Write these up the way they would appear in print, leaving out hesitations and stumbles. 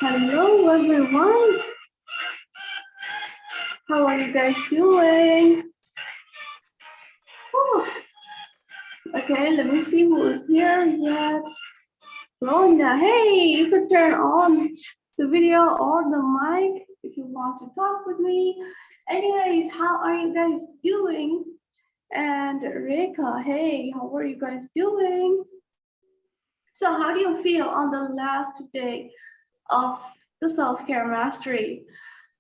Hello everyone. How are you guys doing? Whew. Okay, let me see who is here yet. Rhonda, hey, you could turn on the video or the mic if you want to talk with me. Anyways, how are you guys doing? And Reka, hey, how are you guys doing? So how do you feel on the last day of the self-care mastery?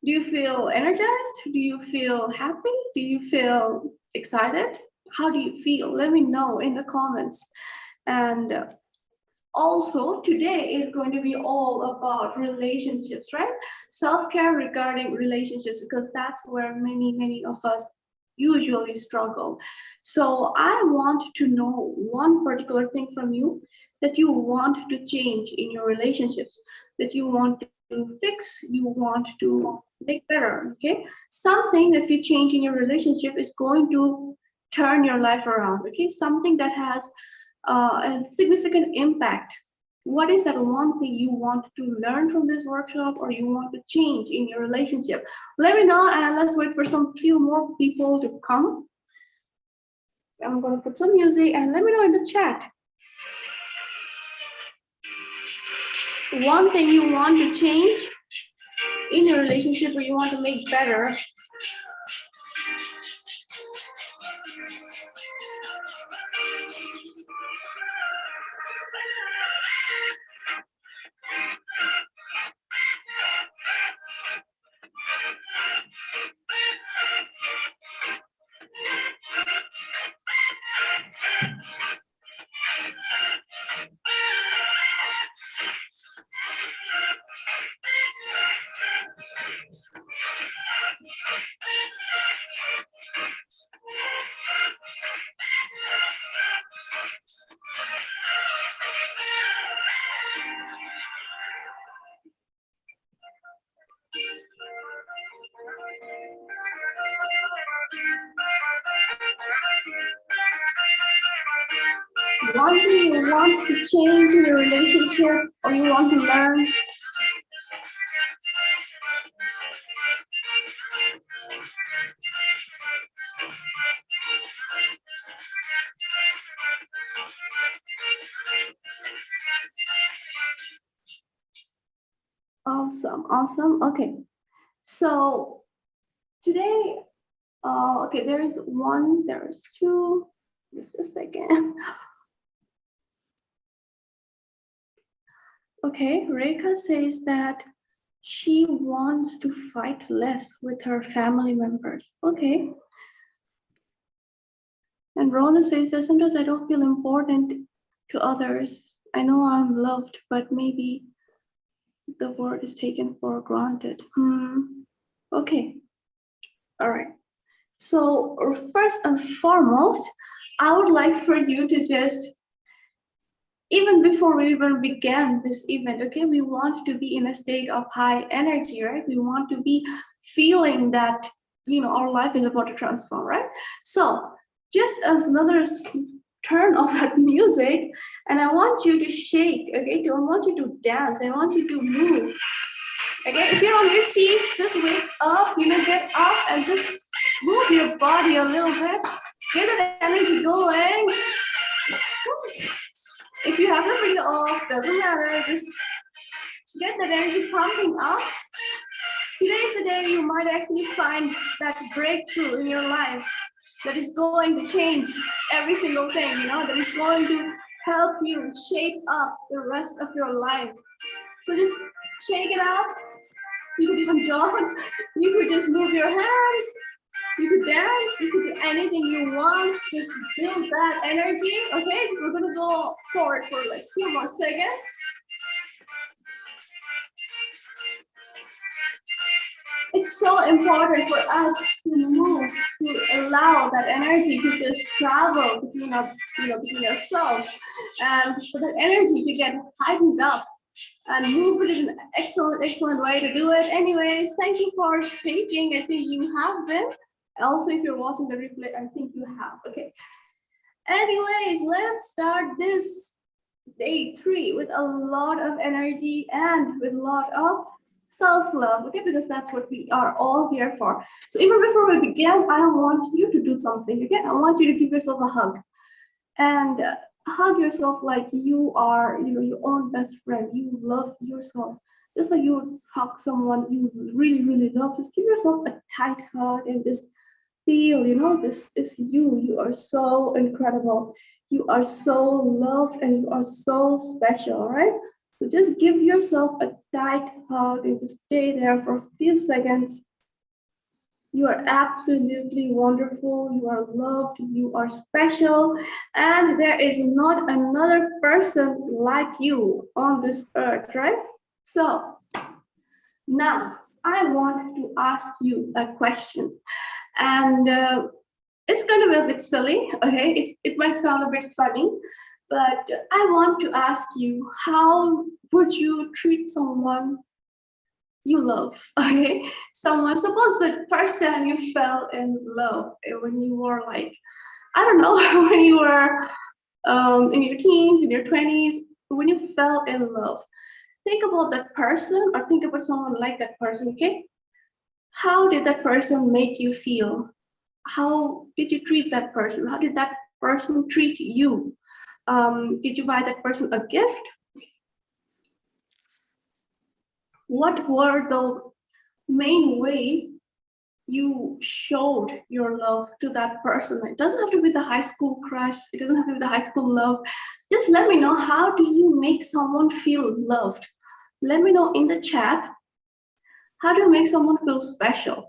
Do you feel energized? Do you feel happy? Do you feel excited? How do you feel? Let me know in the comments. And also, today is going to be all about relationships, right? Self-care regarding relationships, because that's where many of us usually struggle. So I want to know one particular thing from you that you want to change in your relationships, that you want to fix, you want to make better, okay? Something that you change in your relationship is going to turn your life around, okay? Something that has a significant impact. What is that one thing you want to learn from this workshop or you want to change in your relationship? Let me know, and let's wait for some few more people to come. I'm going to put some music and let me know in the chat. One thing you want to change in your relationship or you want to make better. One thing you want to change in your relationship or you want to learn. Awesome. Okay, so today, okay, there is one, there is two. Just a second. Okay, Reka says that she wants to fight less with her family members. Okay. And Rona says that sometimes I don't feel important to others. I know I'm loved, but maybe the word is taken for granted. Okay. All right. So first and foremost, I would like for you to just, even before we even began this event, okay, we want to be in a state of high energy, right? We want to be feeling that, you know, our life is about to transform, right? So just as another turn of that music, and I want you to shake, okay? I want you to dance. I want you to move. Okay, if you're on your seats, just wake up, you know, get up and just move your body a little bit. Get that energy going. If you have the video off, doesn't matter, just get that energy pumping up. Today is the day you might actually find that breakthrough in your life that is going to change every single thing, you know, that is going to help you shape up the rest of your life. So just shake it up. You could even jog. You could just move your hands. You could dance. You could do anything you want. Just build that energy. Okay, we're gonna go forward for like a few more seconds. It's so important for us to move, to allow that energy to just travel between us, you know, between ourselves, and for that energy to get heightened up. And movement is an excellent way to do it. Anyways, thank you for shaking. I think you have been. Also, if you're watching the replay, I think you have. Okay. Anyways, let's start this day 3 with a lot of energy and with a lot of self-love, okay, because that's what we are all here for. So even before we begin, I want you to do something, okay? I want you to give yourself a hug and hug yourself like you are, your own best friend. You love yourself. Just like you would hug someone you really, really love, just give yourself a tight hug and just feel, this is you. You are so incredible. You are so loved and you are so special, right? So just give yourself a tight hug and just stay there for a few seconds. You are absolutely wonderful. You are loved. You are special. And there is not another person like you on this earth, right? So now I want to ask you a question. And it's going to be a bit silly, okay? It might sound a bit funny, but I want to ask you, how would you treat someone you love, okay? Someone, suppose the first time you fell in love, when you were like, I don't know, when you were in your teens, in your 20s, when you fell in love. Think about that person or think about someone like that person, okay? How did that person make you feel? How did you treat that person? How did that person treat you? Did you buy that person a gift? What were the main ways you showed your love to that person? It doesn't have to be the high school crush. It doesn't have to be the high school love. Just let me know, how do you make someone feel loved? Let me know in the chat. How do you make someone feel special?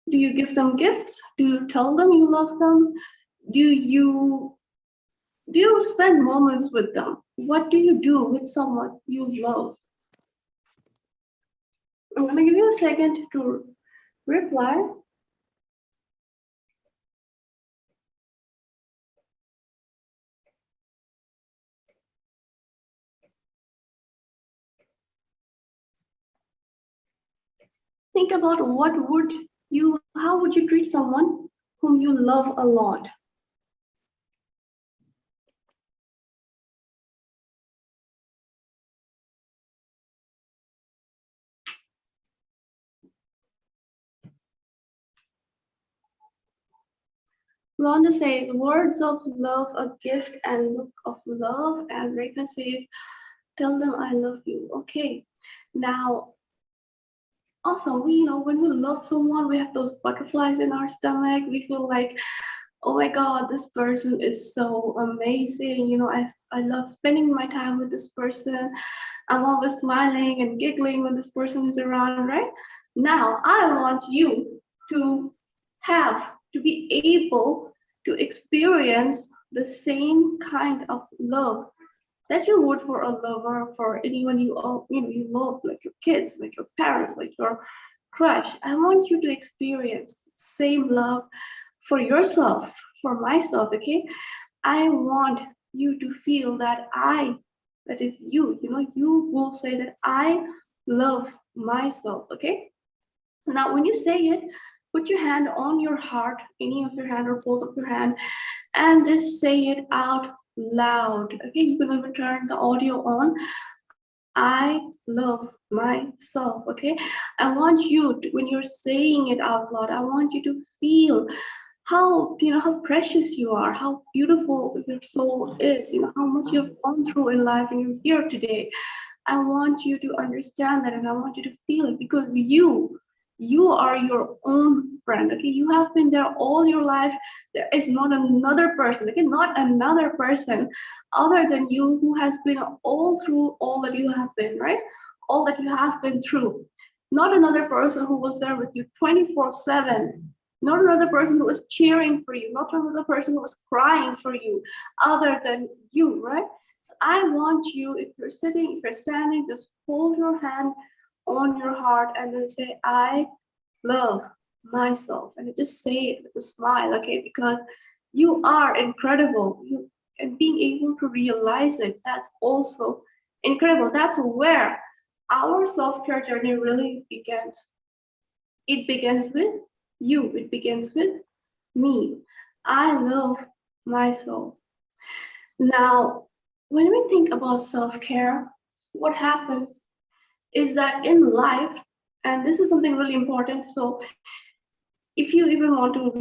Do you give them gifts? Do you tell them you love them? Do you spend moments with them? What do you do with someone you love? I'm going to give you a second to reply. Think about how would you treat someone whom you love a lot? Rhonda says, words of love, a gift and look of love. And Rekha says, tell them I love you. Okay. Now, also, when we love someone, we have those butterflies in our stomach. We feel like, oh my God, this person is so amazing. I love spending my time with this person. I'm always smiling and giggling when this person is around, right? Now, I want you to be able to experience the same kind of love that you would for a lover, for anyone you love, like your kids, like your parents, like your crush. I want you to experience the same love for yourself, for myself, okay? I want you to feel that that is you, you will say that I love myself, okay? Now, when you say it, put your hand on your heart, any of your hand or both of your hand, and just say it out loud, okay? You can even turn the audio on. I love myself, okay? I want you to, when you're saying it out loud, I want you to feel how precious you are, how beautiful your soul is, how much you've gone through in life and you're here today. I want you to understand that and I want you to feel it, because you are your own friend, okay? You have been there all your life. There is not another person, okay? Not another person other than you who has been all through all that you have been, right? All that you have been through. Not another person who was there with you 24/7. Not another person who was cheering for you. Not another person who was crying for you other than you, right? So I want you, if you're sitting, if you're standing, just hold your hand on your heart and then say, I love myself. And just say it with a smile, okay? Because you are incredible. And being able to realize it, that's also incredible. That's where our self-care journey really begins. It begins with you. It begins with me. I love myself. Now, when we think about self-care, what happens is that in life, and this is something really important. So if you even want to,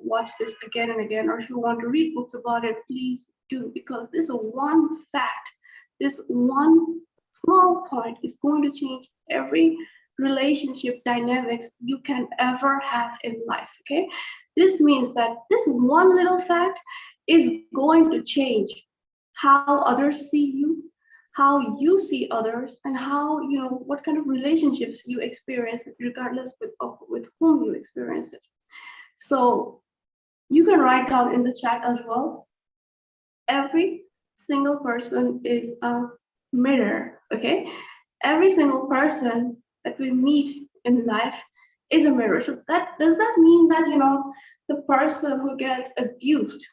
watch this again and again, or if you want to read books about it, please do, because this one fact, this one small point is going to change every relationship dynamics you can ever have in life. Okay, this means that this one little fact is going to change how others see you, how you see others, and how, what kind of relationships you experience, regardless with whom you experience it. So you can write down in the chat as well. Every single person is a mirror, okay? Every single person that we meet in life is a mirror. So does that mean that, the person who gets abused,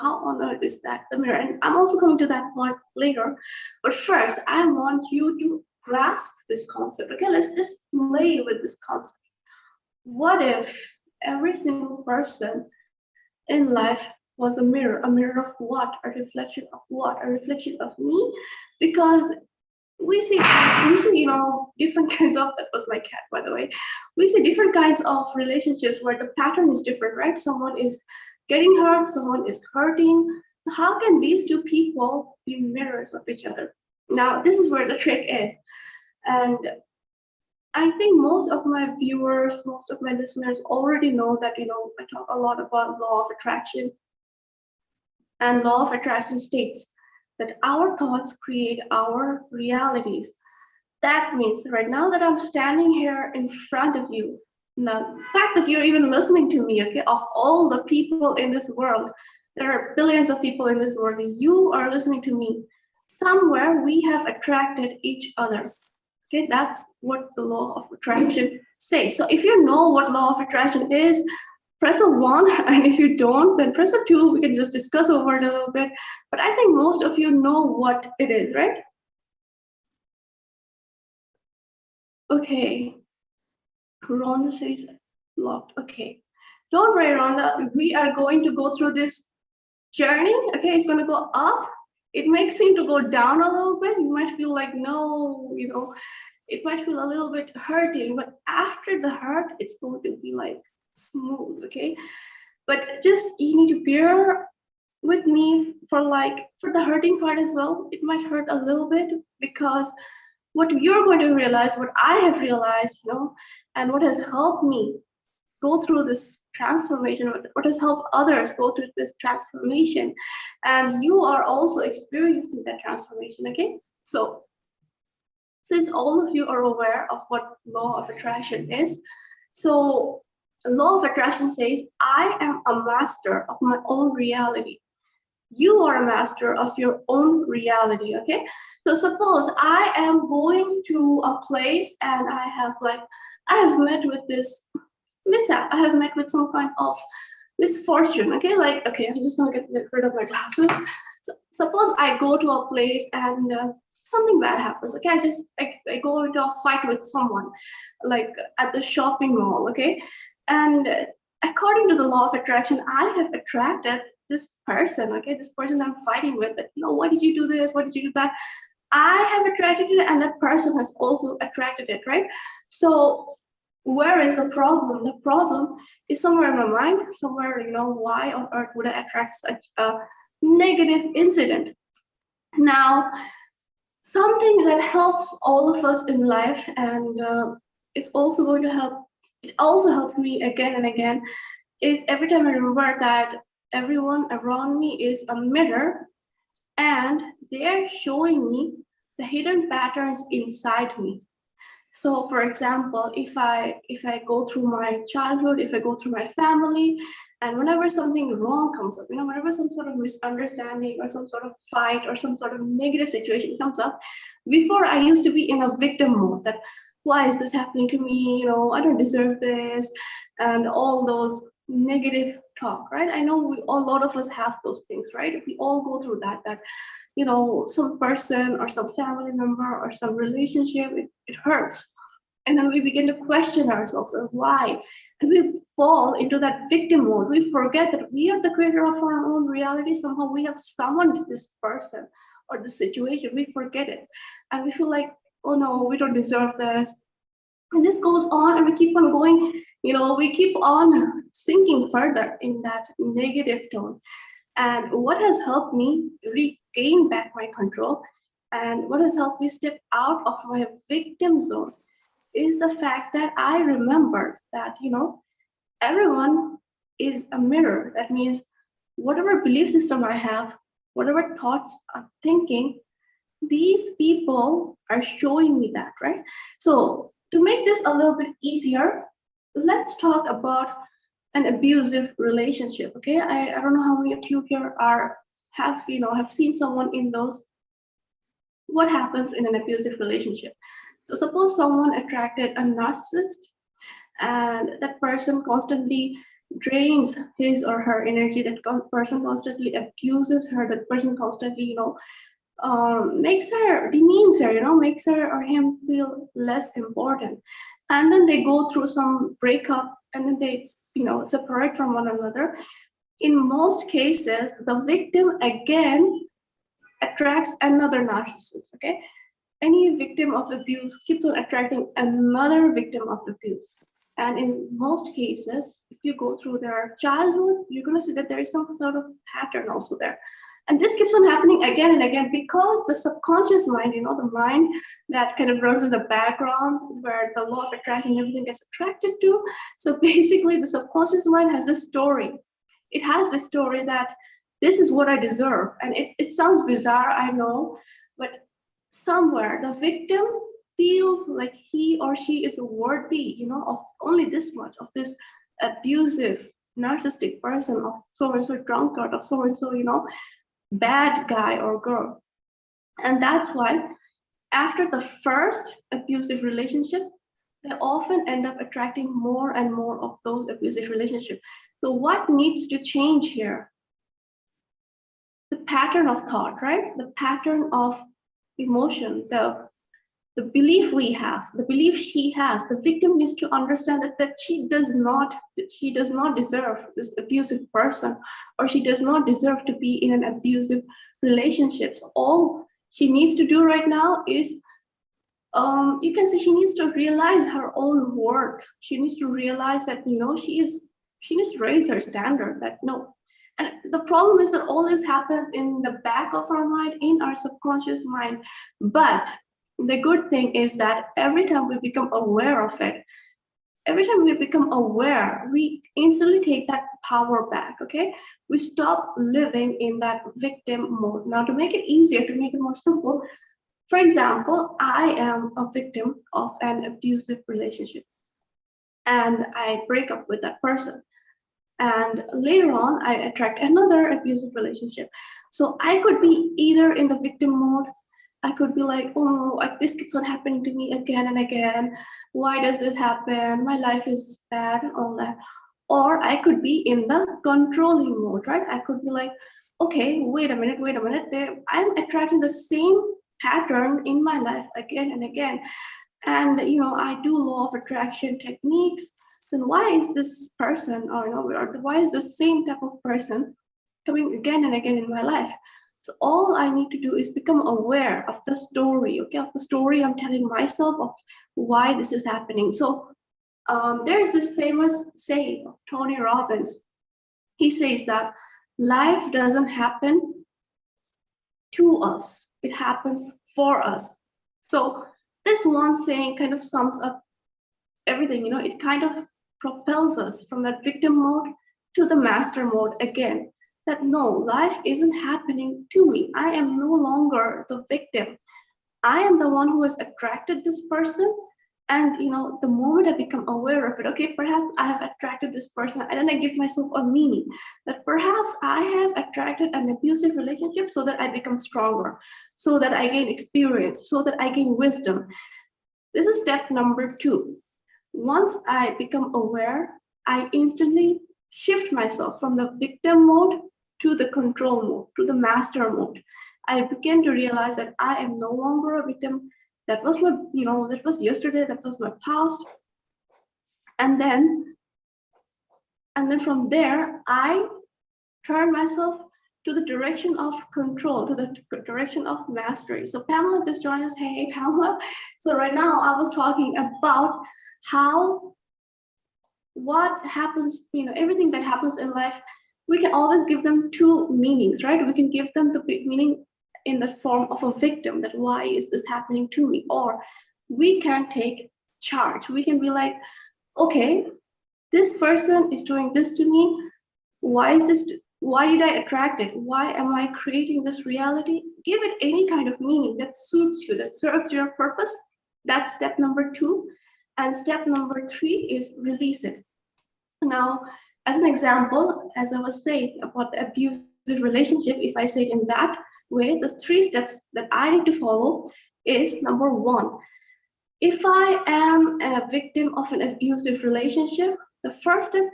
how on earth is that the mirror? And I'm also coming to that point later. But first, I want you to grasp this concept, okay? Let's just play with this concept. What if every single person in life was a mirror of what? A reflection of what? A reflection of me? Because we see, different kinds of, that was my cat, by the way. We see different kinds of relationships where the pattern is different, right? Someone is getting hurt, someone is hurting. So how can these two people be mirrors of each other? Now, this is where the trick is. And I think most of my viewers, most of my listeners already know that, I talk a lot about law of attraction. And law of attraction states that our thoughts create our realities. That means right now that I'm standing here in front of you, now the fact that you're even listening to me, okay, of all the people in this world, there are billions of people in this world, and you are listening to me. Somewhere we have attracted each other. Okay, that's what the law of attraction says. So if you know what law of attraction is, press a 1, and if you don't, then press a 2. We can just discuss over it a little bit. But I think most of you know what it is, right? Okay. Rhonda says locked. Okay. Don't worry, Rhonda. We are going to go through this journey. Okay, it's going to go up. It may seem to go down a little bit. You might feel like, no, it might feel a little bit hurting, but after the hurt, it's going to be like smooth, okay? But just you need to bear with me for the hurting part as well. It might hurt a little bit, because what you're going to realize, what I have realized, and what has helped me go through this transformation, what has helped others go through this transformation, and you are also experiencing that transformation, okay? So since all of you are aware of what law of attraction is, so law of attraction says, I am a master of my own reality. You are a master of your own reality, okay? So suppose I am going to a place and I have met with this mishap. I have met with some kind of misfortune, okay? I'm just gonna get rid of my glasses. So suppose I go to a place and something bad happens, okay? I go into a fight with someone, like at the shopping mall, okay? And according to the law of attraction, I have attracted this person, okay? This person I'm fighting with, that, why did you do this? Why did you do that? I have attracted it, and that person has also attracted it, right? So where is the problem? The problem is somewhere in my mind, somewhere, why on earth would I attract such a negative incident? Now, something that helps all of us in life, and it's also going to help, it also helps me again and again, is every time I remember that everyone around me is a mirror, and they're showing me the hidden patterns inside me. So for example, if I go through my childhood, if I go through my family, and whenever something wrong comes up, whenever some sort of misunderstanding or some sort of fight or some sort of negative situation comes up, before I used to be in a victim mode, that why is this happening to me? I don't deserve this, and all those negative talk, right? I know a lot of us have those things, right? We all go through that some person or some family member or some relationship, it hurts. And then we begin to question ourselves and why. And we fall into that victim mode. We forget that we are the creator of our own reality. Somehow we have summoned this person or the situation. We forget it. And we feel like, oh no, we don't deserve this. And this goes on and we keep on going, we keep on sinking further in that negative tone. And what has helped me regain back my control and what has helped me step out of my victim zone is the fact that I remember that, everyone is a mirror. That means whatever belief system I have, whatever thoughts I'm thinking, these people are showing me that, right? So to make this a little bit easier, let's talk about an abusive relationship. Okay, I don't know how many of you here have seen someone in those. What happens in an abusive relationship? So suppose someone attracted a narcissist and that person constantly drains his or her energy, that person constantly abuses her, that person constantly, makes her, demeans her, makes her or him feel less important. And then they go through some breakup and then they, separate from one another. In most cases, the victim again attracts another narcissist, okay? Any victim of abuse keeps on attracting another victim of abuse. And in most cases, if you go through their childhood, you're going to see that there is some sort of pattern also there. And this keeps on happening again and again because the subconscious mind, the mind that kind of runs in the background where the law of attraction and everything gets attracted to. So basically, the subconscious mind has this story. It has this story that this is what I deserve. And it sounds bizarre, I know, but somewhere the victim feels like he or she is worthy, of only this much, of this abusive, narcissistic person, of so and so drunkard, of so and so, bad guy or girl. And that's why after the first abusive relationship, they often end up attracting more and more of those abusive relationships. So what needs to change here? The pattern of thought, right? The pattern of emotion, the belief we have, the belief she has. The victim needs to understand that she does not deserve this abusive person, or she does not deserve to be in an abusive relationship. So all she needs to do right now is you can say she needs to realize her own worth. She needs to realize that she needs to raise her standard, that no. And the problem is that all this happens in the back of our mind, in our subconscious mind. But the good thing is that every time we become aware of it, every time we become aware, we instantly take that power back, okay? We stop living in that victim mode. Now, to make it easier, to make it more simple, for example, I am a victim of an abusive relationship and I break up with that person. And later on, I attract another abusive relationship. So I could be either in the victim mode. I could be like, oh no, this keeps on happening to me again and again. Why does this happen? My life is bad and all that. Or I could be in the controlling mode, right? I could be like, okay, wait a minute. I'm attracting the same pattern in my life again and again. And I do law of attraction techniques. Then why is this person, or why is the same type of person coming again and again in my life? So all I need to do is become aware of the story, okay, of the story I'm telling myself of why this is happening. So there's this famous saying of Tony Robbins. He says that life doesn't happen to us, it happens for us. So this one saying kind of sums up everything, it kind of propels us from that victim mode to the master mode again. That no, life isn't happening to me. I am no longer the victim. I am the one who has attracted this person. And the moment I become aware of it, okay, perhaps I have attracted this person, and then I give myself a meaning that perhaps I have attracted an abusive relationship so that I become stronger, so that I gain experience, so that I gain wisdom. This is step number 2. Once I become aware, I instantly shift myself from the victim mode to the control mode, to the master mode. I begin to realize that I am no longer a victim, That was my, that was yesterday, that was my past. And then from there, I turn myself to the direction of control, to the direction of mastery. So Pamela just joined us. Hey, Pamela. So right now I was talking about what happens, everything that happens in life, we can always give them two meanings, right? We can give them the meaning in the form of a victim, that why is this happening to me? Or we can take charge. We can be like, okay, this person is doing this to me. Why did I attract it? Why am I creating this reality? Give it any kind of meaning that suits you, that serves your purpose. That's step number 2. And step number 3 is release it. Now, as an example, as I was saying about the abusive relationship, if I say it in that way, the 3 steps that I need to follow is number 1. If I am a victim of an abusive relationship, the first and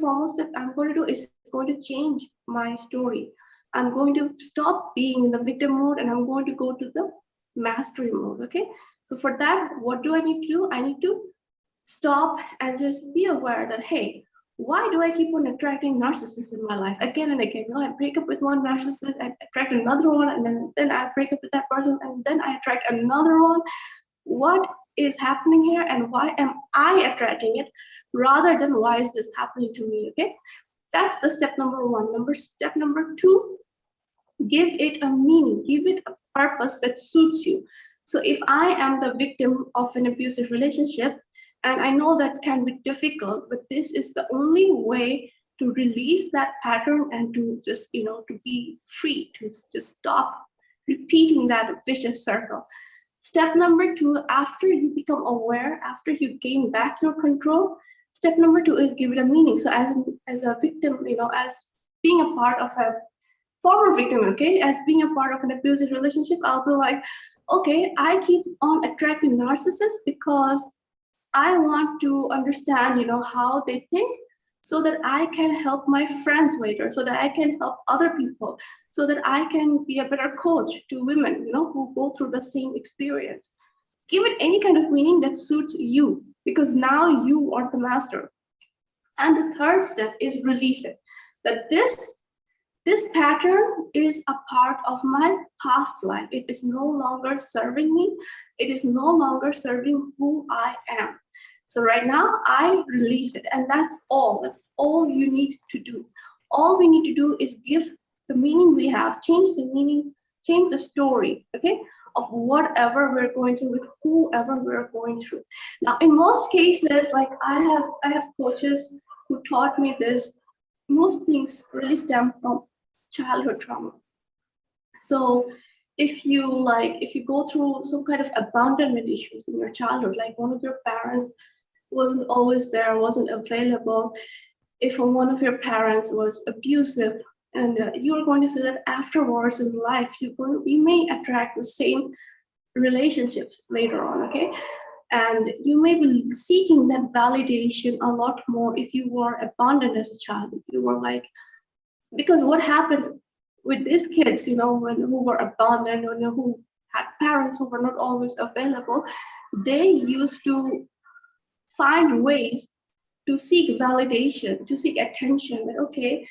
foremost step I'm going to do is going to change my story. I'm going to stop being in the victim mode and I'm going to go to the mastery mode, okay? So for that, what do I need to do? I need to stop and just be aware that, hey, why do I keep on attracting narcissists in my life again and again? I break up with one narcissist, I attract another one, and then I break up with that person, and then I attract another one. What is happening here, and why am I attracting it rather than why is this happening to me? Okay, that's the step number 1. Step number 2, give it a meaning, give it a purpose that suits you. So if I am the victim of an abusive relationship, and I know that can be difficult, but this is the only way to release that pattern and to just, to be free, to just stop repeating that vicious circle. Step number 2, after you become aware, after you gain back your control, step number 2 is give it a meaning. So as a victim, as being a part of a former victim, okay, as being a part of an abusive relationship, I'll be like, okay, I keep on attracting narcissists because I want to understand, how they think, so that I can help my friends later, so that I can help other people, so that I can be a better coach to women, who go through the same experience. Give it any kind of meaning that suits you, because now you are the master. And the third step is release it. That this pattern is a part of my past life. It is no longer serving me. It is no longer serving who I am. So right now I release it, and that's all. That's all you need to do. All we need to do is give the meaning we have, change the meaning, change the story, okay, of whatever we're going through with whoever we're going through. Now, in most cases, like I have coaches who taught me this. Most things really stem from childhood trauma. So if you go through some kind of abandonment issues in your childhood, like one of your parents wasn't always there, wasn't available, if one of your parents was abusive, and you're going to see that afterwards in life, you may attract the same relationships later on, okay? And you may be seeking that validation a lot more if you were abandoned as a child, if you were because what happened with these kids, who were abandoned, or who had parents who were not always available, they used to find ways to seek validation, to seek attention. That, okay,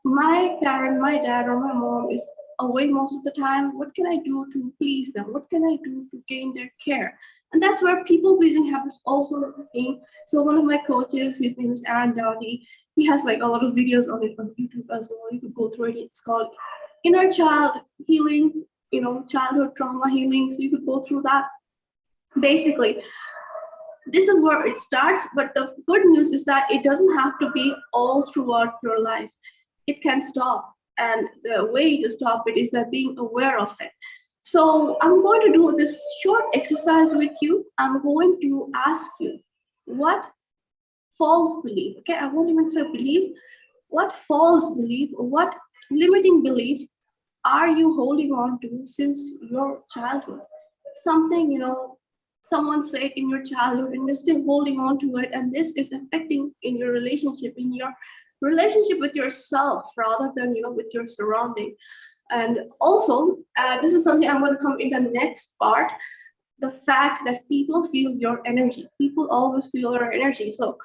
my parent, my dad or my mom is away most of the time. What can I do to please them? What can I do to gain their care? And that's where people pleasing happens also. So one of my coaches, his name is Aaron Downey, he has a lot of videos on it on YouTube as well. You could go through it. It's called Inner Child Healing, childhood trauma healing. So you could go through that. Basically, this is where it starts, but the good news is that it doesn't have to be all throughout your life. It can stop, and the way to stop it is by being aware of it. So I'm going to do this short exercise with you. I'm going to ask you, what false belief, okay, I won't even say belief, what false belief, what limiting belief are you holding on to since your childhood? Something, someone said in your childhood and you're still holding on to it, and this is affecting in your relationship with yourself rather than with your surrounding. And also this is something I'm going to come in the next part. the fact that people feel your energy. People always feel your energy. So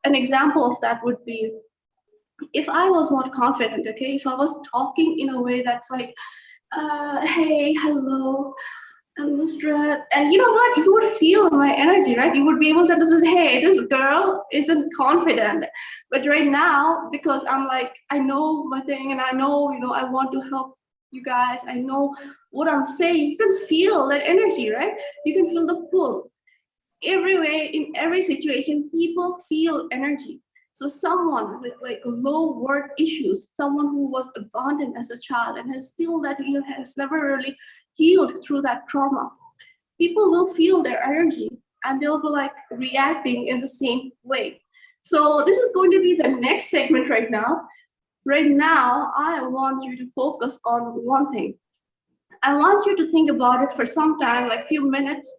an example of that would be if I was not confident, okay, if I was talking in a way that's like, hey, hello, I'm Nusrat, and you know what, you would feel my energy, right? You would be able to understand, hey, this girl isn't confident. But right now, because I'm like, I know my thing and I know, I want to help you guys, I know what I'm saying, you can feel that energy, right? You can feel the pull every way, in every situation, people feel energy. So someone with like low worth issues, someone who was abandoned as a child and has still that, has never really healed through that trauma, people will feel their energy and they'll be like reacting in the same way. So this is going to be the next segment right now. Right now, I want you to focus on one thing. I want you to think about it for some time, like few minutes,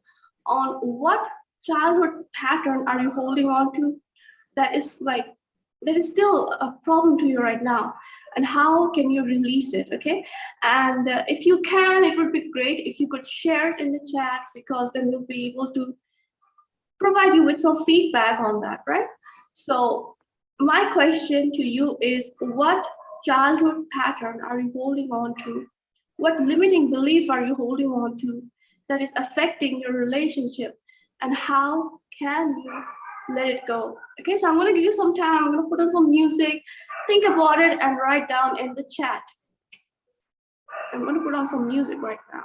on what childhood pattern are you holding on to that is like that is still a problem to you right now, and how can you release it? Okay, and if you can, it would be great if you could share it in the chat, because then we'll be able to provide you with some feedback on that, right? So my question to you is, what childhood pattern are you holding on to? What limiting belief are you holding on to that is affecting your relationship? And how can you let it go? Okay, so I'm going to give you some time. I'm going to put on some music. Think about it and write down in the chat. I'm going to put on some music right now.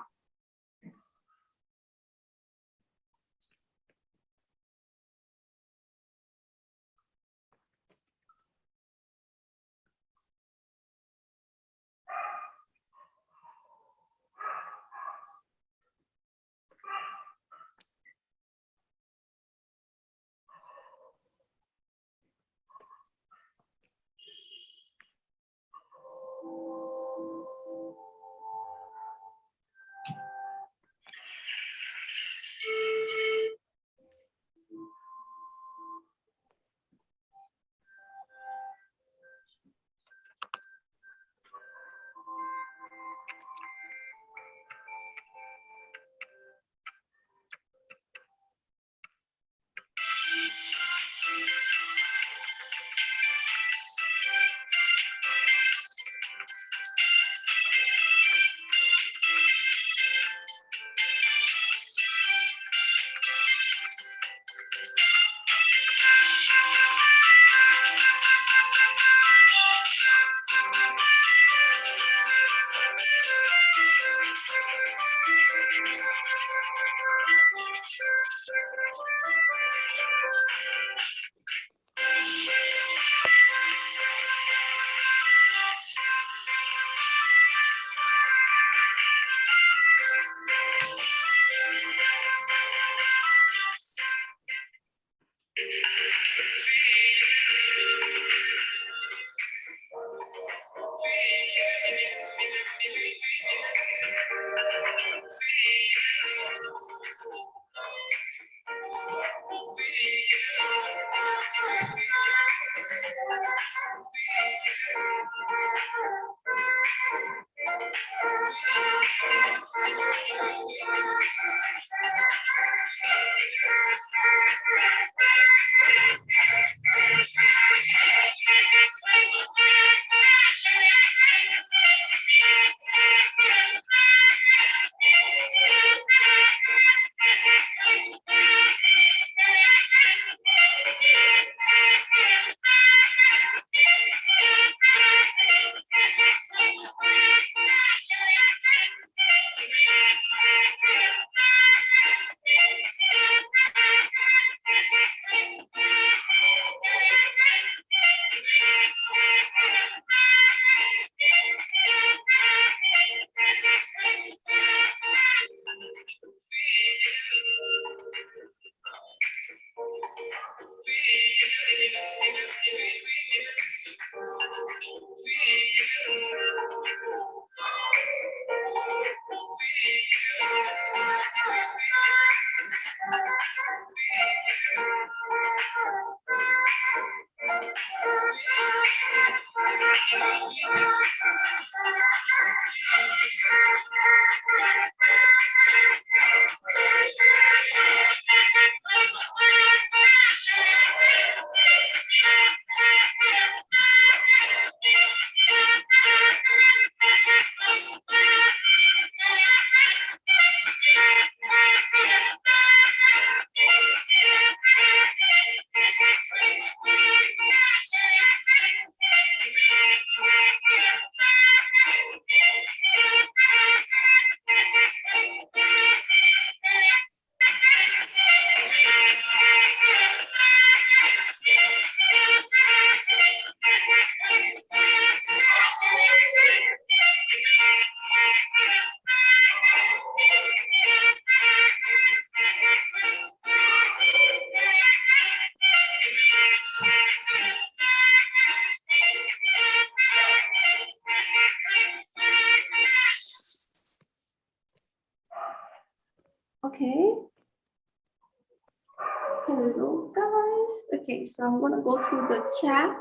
Okay, so I'm going to go through the chat,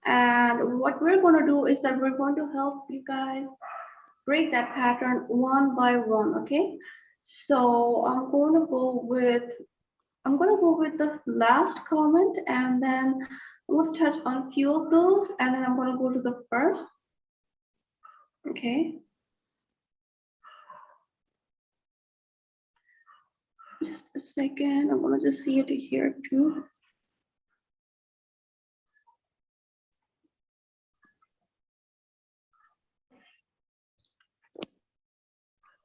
and what we're going to do is that we're going to help you guys break that pattern one by one. Okay, so I'm going to go with the last comment, and then I'm going to touch on a few of those, and then I'm going to go to the first. Okay. Just a second, I'm going to just see it here too.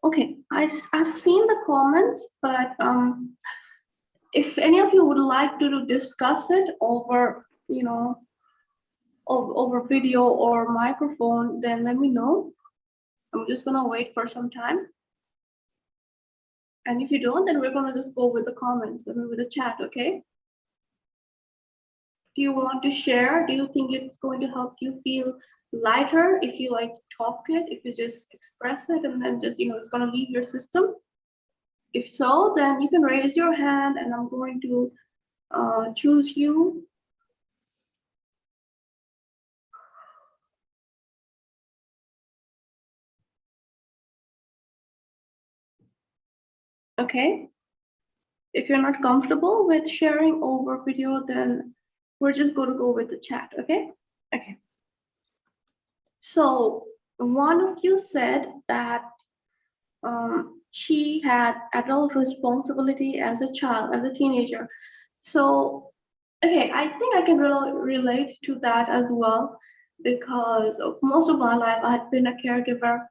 Okay, I've seen the comments, but if any of you would like to discuss it over, over video or microphone, then let me know. I'm just gonna wait for some time. And if you don't, then we're gonna just go with the comments, with the chat, okay? Do you want to share? Do you think it's going to help you feel lighter if you like talk it, if you just express it and then just, it's gonna leave your system? If so, then you can raise your hand and I'm going to choose you. Okay. If you're not comfortable with sharing over video, then we're just going to go with the chat, okay? Okay. So one of you said that she had adult responsibility as a child, as a teenager. So, okay, I think I can relate to that as well, because most of my life I had been a caregiver,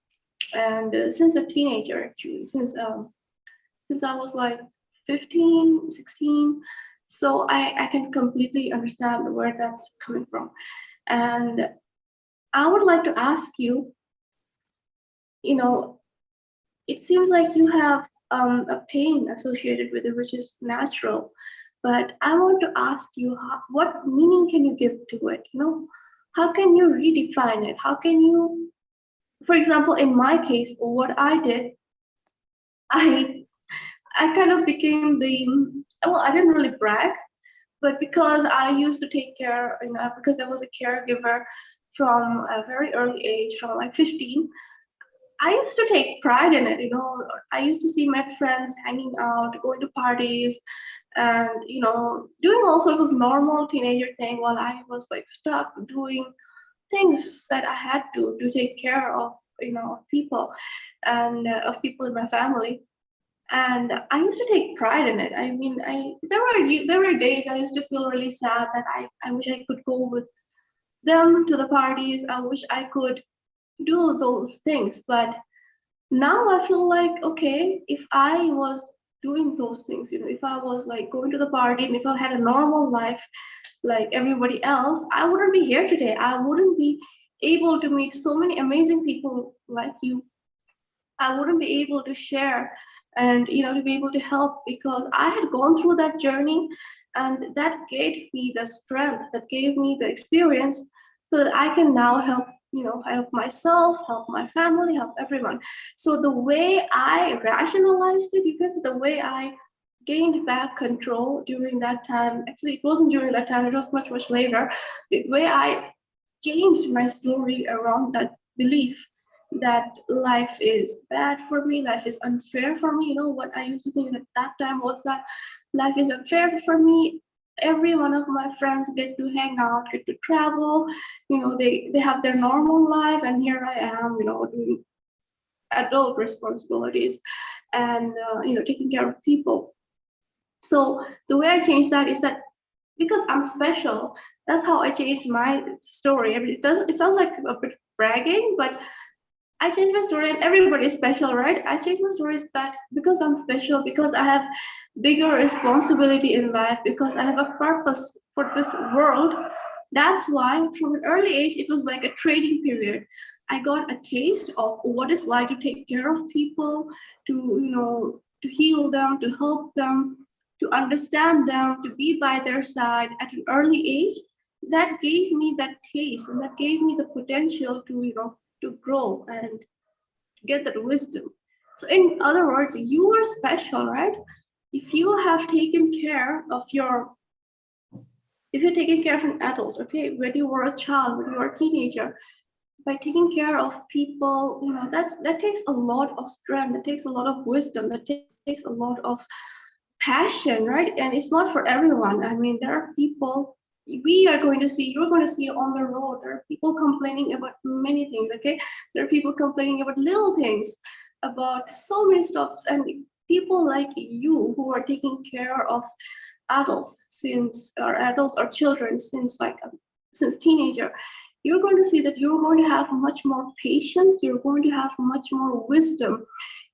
and since a teenager, actually, since I was like 15, 16. So I can completely understand where that's coming from. And I would like to ask you, it seems like you have a pain associated with it, which is natural. But I want to ask you, what meaning can you give to it? How can you redefine it? How can you, for example, in my case, what I did, I kind of became I didn't really brag, but because I used to take care, because I was a caregiver from a very early age, from like 15, I used to take pride in it. I used to see my friends hanging out, going to parties, and, doing all sorts of normal teenager thing while I was like stuck doing things that I had to take care of, people and of people in my family. And I used to take pride in it. I mean, there were days I used to feel really sad that I wish I could go with them to the parties. I wish I could do those things. But now I feel like, okay, if I was doing those things, if I was like going to the party and if I had a normal life like everybody else, I wouldn't be here today. I wouldn't be able to meet so many amazing people like you. I wouldn't be able to share and, to be able to help, because I had gone through that journey, and that gave me the strength, that gave me the experience, so that I can now help, help myself, help my family, help everyone. So the way I rationalized it, because the way I gained back control during that time, actually it wasn't during that time, it was much, much later, the way I changed my story around that belief that life is bad for me, life is unfair for me. What I used to think at that time was that life is unfair for me. Every one of my friends get to hang out, get to travel, they have their normal life, and here I am, doing adult responsibilities and, taking care of people. So the way I changed that is that because I'm special, that's how I changed my story. I mean, it sounds like a bit bragging, but I changed my story, and everybody is special, right? I changed my story is that because I'm special, because I have bigger responsibility in life, because I have a purpose for this world. That's why from an early age, it was like a training period. I got a taste of what it's like to take care of people, to heal them, to help them, to understand them, to be by their side at an early age. That gave me that taste, and that gave me the potential to grow and get that wisdom. So in other words, you are special, right? If you have taken care of your if you're taking care of an adult, okay, when you were a child, when you were a teenager, by taking care of people, that takes a lot of strength, that takes a lot of wisdom, that takes a lot of passion, right? And it's not for everyone. I mean, there are people you're going to see on the road. There are people complaining about many things, okay? There are people complaining about little things, about so many stuffs, and people like you who are taking care of adults or children since teenager, you're going to see that you're going to have much more patience, you're going to have much more wisdom.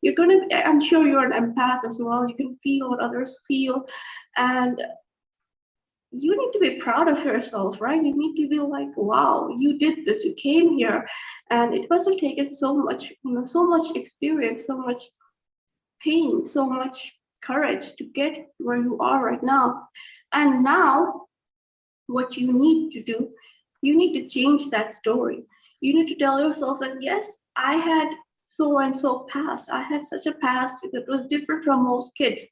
I'm sure you're an empath as well. You can feel what others feel, and you need to be proud of yourself, right? You need to be like, wow, you did this, you came here, and it must have taken so much, so much experience, so much pain, so much courage to get where you are right now. And now, what you need to do, you need to change that story. You need to tell yourself that, yes, I had so and so past. I had such a past that was different from most kids.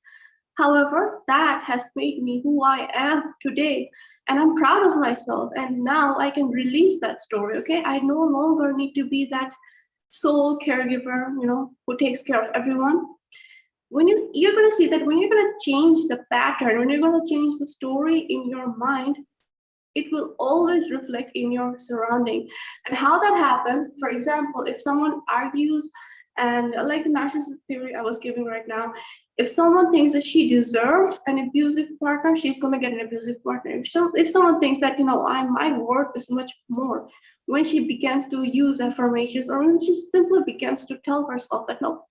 However, that has made me who I am today. And I'm proud of myself. And now I can release that story, okay? I no longer need to be that sole caregiver, who takes care of everyone. When you're going to see that when you're going to change the pattern, when you're going to change the story in your mind, it will always reflect in your surrounding. And how that happens, for example, if someone argues, and like the narcissist theory I was giving right now, if someone thinks that she deserves an abusive partner, she's going to get an abusive partner. If someone thinks that, my worth is much more, when she begins to use affirmations, or when she simply begins to tell herself that, no,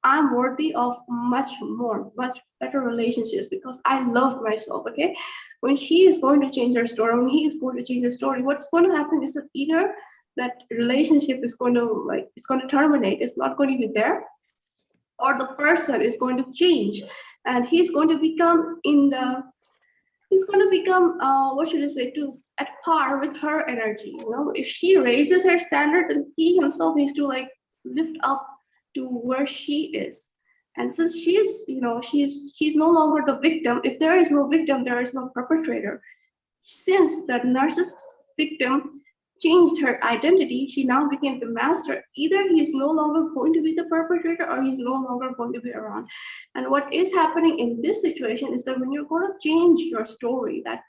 I'm worthy of much more, much better relationships because I love myself, okay? When she is going to change her story, when he is going to change his story, what's going to happen is that either that relationship is going to it's going to terminate, it's not going to be there, or the person is going to change, and he's going to become what should I say, at par with her energy. If she raises her standard, then he himself needs to lift up to where she is. And since she's no longer the victim, if there is no victim, there is no perpetrator. Since the narcissist victim changed her identity, she now became the master. Either he's no longer going to be the perpetrator, or he's no longer going to be around. And what is happening in this situation is that when you're going to change your story, that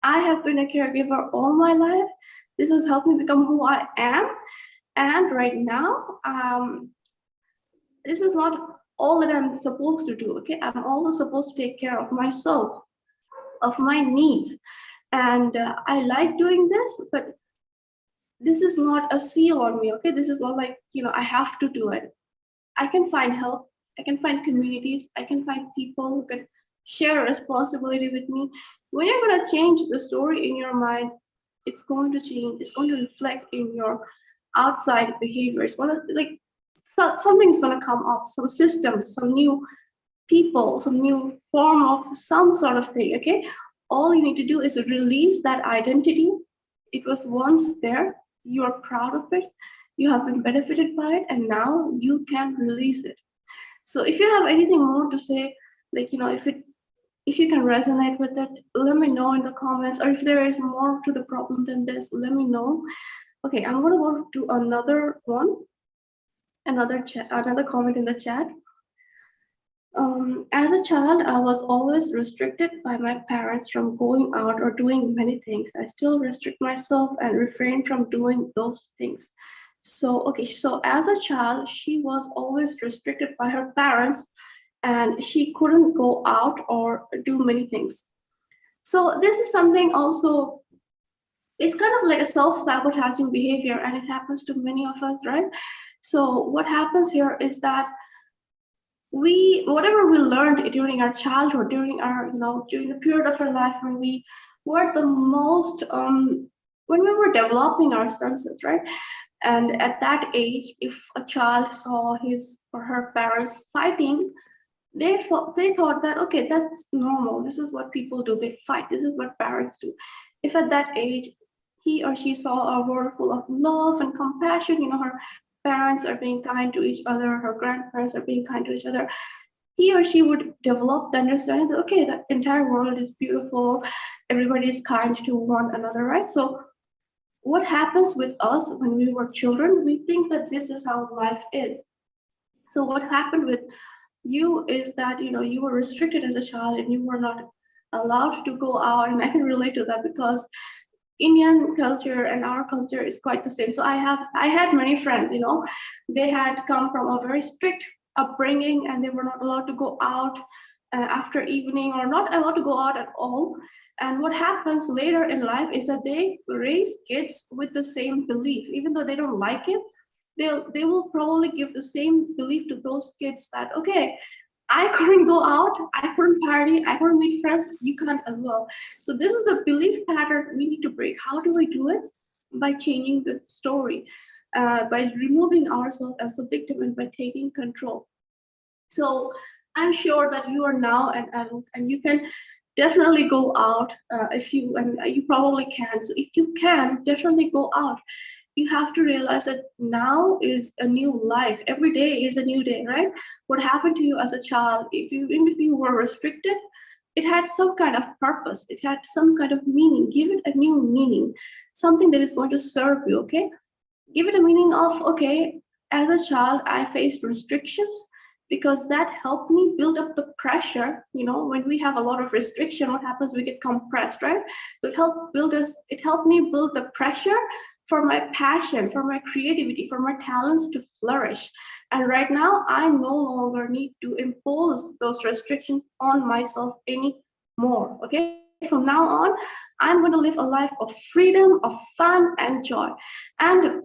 I have been a caregiver all my life, this has helped me become who I am, and right now, this is not all that I'm supposed to do, okay? I'm also supposed to take care of myself, of my needs. And I like doing this, but this is not a seal on me, okay? This is not like, I have to do it. I can find help. I can find communities. I can find people who can share responsibility with me. When you're going to change the story in your mind, it's going to change. It's going to reflect in your outside behavior. It's going to something's going to come up, some systems, some new people, some new form of some sort of thing, okay? All you need to do is release that identity. It was once there, you are proud of it, you have been benefited by it, and now you can release it. So if you have anything more to say, if you can resonate with it, let me know in the comments, or if there is more to the problem than this, let me know. Okay, I'm going to go to another one. Another comment in the chat. As a child, I was always restricted by my parents from going out or doing many things. I still restrict myself and refrain from doing those things. So as a child, she was always restricted by her parents, and she couldn't go out or do many things. So this is something also, it's kind of like a self-sabotaging behavior, and it happens to many of us, right? So what happens here is that whatever we learned during our childhood, during the period of our life when we were the most, when we were developing our senses, right? And at that age, if a child saw his or her parents fighting, they thought that, okay, that's normal. This is what people do. They fight. This is what parents do. If at that age, he or she saw a world full of love and compassion, her parents are being kind to each other, her grandparents are being kind to each other, he or she would develop the understanding that, okay, the entire world is beautiful, everybody is kind to one another, right? So what happens with us when we were children, we think that this is how life is. So what happened with you is that, you know, you were restricted as a child and you were not allowed to go out. And I can relate to that because Indian culture and our culture is quite the same. So I had many friends, you know, they had come from a very strict upbringing and they were not allowed to go out after evening or not allowed to go out at all. And what happens later in life is that they raise kids with the same belief, even though they don't like it. They will probably give the same belief to those kids that, okay, I couldn't go out, I couldn't party, I couldn't meet friends, you can't as well. So this is the belief pattern we need to break. How do we do it? By changing the story, by removing ourselves as a victim and by taking control. So I'm sure that you are now an adult and you can definitely go out if you, and you probably can. So if you can, definitely go out. You have to realize that now is a new life. Every day is a new day, right? What happened to you as a child, even if you were restricted, it had some kind of purpose. It had some kind of meaning. Give it a new meaning, something that is going to serve you, okay? Give it a meaning of, okay, as a child, I faced restrictions because that helped me build up the pressure. You know, when we have a lot of restriction, what happens? We get compressed, right? So it helped me build the pressure for my passion, for my creativity, for my talents to flourish. And right now, I no longer need to impose those restrictions on myself anymore. Okay, from now on, I'm going to live a life of freedom, of fun, and joy. And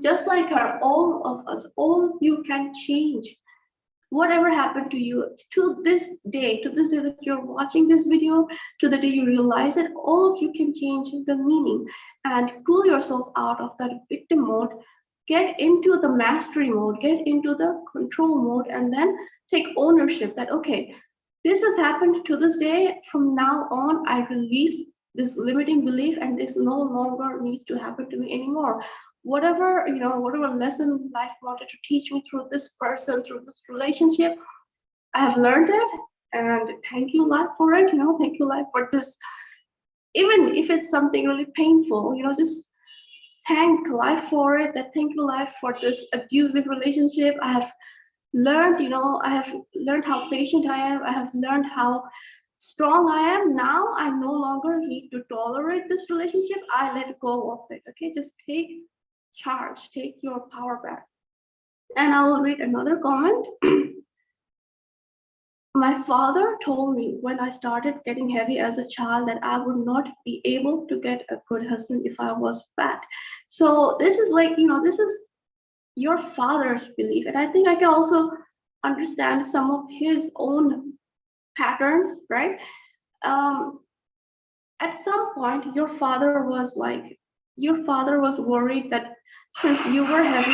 just like her, all of us, all of you can change whatever happened to you to this day that you're watching this video, to the day you realize it, all of you can change the meaning and pull yourself out of that victim mode, get into the mastery mode, get into the control mode, and then take ownership that, okay, this has happened to this day. From now on, I release this limiting belief and this no longer needs to happen to me anymore. Whatever, you know, whatever lesson life wanted to teach me through this person, through this relationship, I have learned it. And thank you, life, for it. You know, thank you, life, for this. Even if it's something really painful, you know, just thank life for it. That thank you, life, for this abusive relationship. I have learned, you know, I have learned how patient I am. I have learned how strong I am. Now I no longer need to tolerate this relationship. I let go of it. Okay, just take charge, take your power back. And I will read another comment. My father told me when I started getting heavy as a child that I would not be able to get a good husband if I was fat. So this is like, you know, this is your father's belief. And I think I can also understand some of his own patterns, right? At some point, your father was worried that since you were heavy,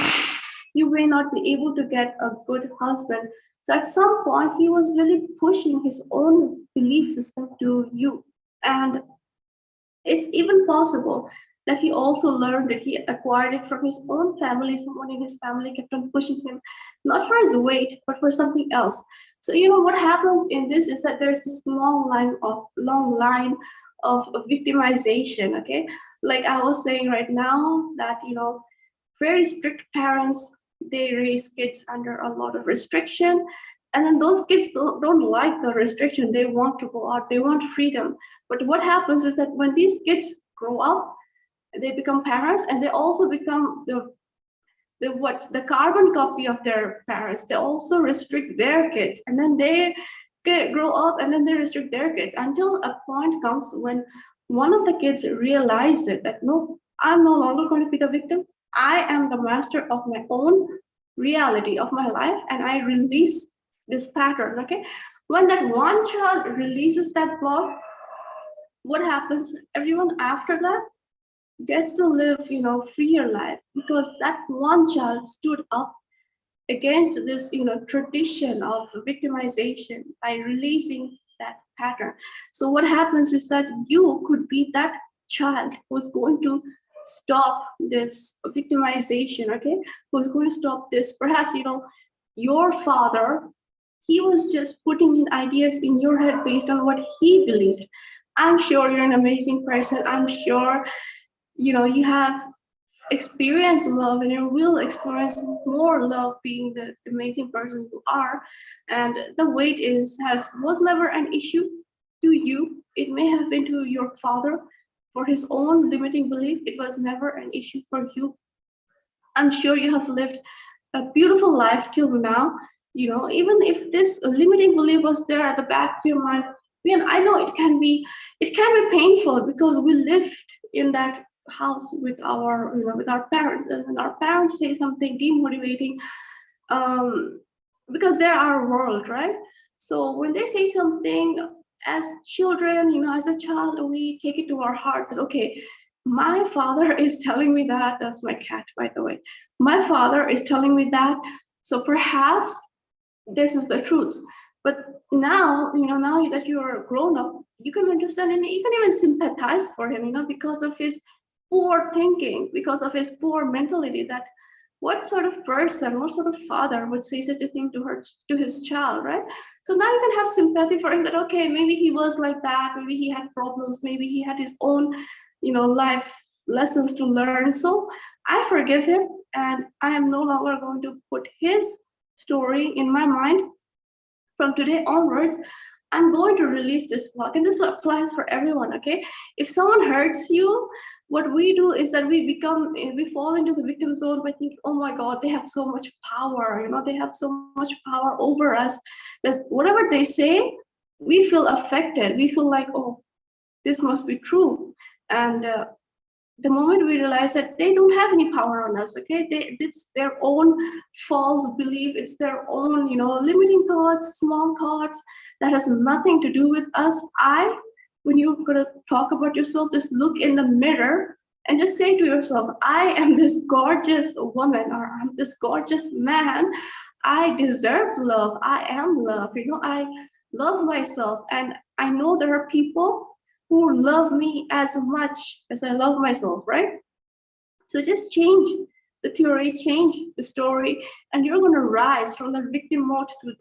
you may not be able to get a good husband. So at some point, he was really pushing his own belief system to you. And it's even possible that he also learned that he acquired it from his own family. Someone in his family kept on pushing him, not for his weight, but for something else. So, you know, what happens in this is that there's this long line of victimization, okay? Like I was saying right now that, you know, very strict parents, they raise kids under a lot of restriction. And then those kids don't like the restriction. They want to go out, they want freedom. But what happens is that when these kids grow up, they become parents and they also become the carbon copy of their parents. They also restrict their kids, and then they grow up and then they restrict their kids until a point comes when one of the kids realizes that no, I'm no longer going to be the victim. I am the master of my own reality of my life, and I release this pattern. Okay, when that one child releases that block, what happens? Everyone after that gets to live, you know, freer life because that one child stood up against this, you know, tradition of victimization by releasing that pattern. So what happens is that you could be that child who's going to stop this victimization, okay? Who's going to stop this? Perhaps, you know, your father, he was just putting in ideas in your head based on what he believed. I'm sure you're an amazing person. I'm sure, you have experienced love and you will experience more love being the amazing person you are. And the weight was never an issue to you. It may have been to your father for his own limiting belief. It was never an issue for you. I'm sure you have lived a beautiful life till now. Even if this limiting belief was there at the back of your mind, man, I know it can be painful because we lived in that house with our parents, and when our parents say something demotivating, um, because they're our world, right? So when they say something, as children, as a child, we take it to our heart that, okay, my father is telling me that. That's my cat, by the way. My father is telling me that. So perhaps this is the truth. But now that you're grown up, you can understand and you can even sympathize for him, because of his poor thinking, because of his poor mentality. That what sort of person, what sort of father would say such a thing to his child, right? So now you can have sympathy for him that, okay, maybe he was like that, maybe he had problems, maybe he had his own, life lessons to learn. So I forgive him, and I am no longer going to put his story in my mind. From today onwards, I'm going to release this block, and this applies for everyone. Okay, if someone hurts you, what we do is that we fall into the victim zone by thinking, oh my God, they have so much power, they have so much power over us, that whatever they say, we feel affected. We feel like, oh, this must be true. And the moment we realize that they don't have any power on us, okay, it's their own false belief, it's their own, limiting thoughts, small thoughts, that has nothing to do with us. When you're gonna talk about yourself, just look in the mirror and just say to yourself, I am this gorgeous woman, or I'm this gorgeous man. I deserve love. I am love. I love myself, and I know there are people who love me as much as I love myself, right? So just change the theory, change the story, and you're going to rise from the victim mode to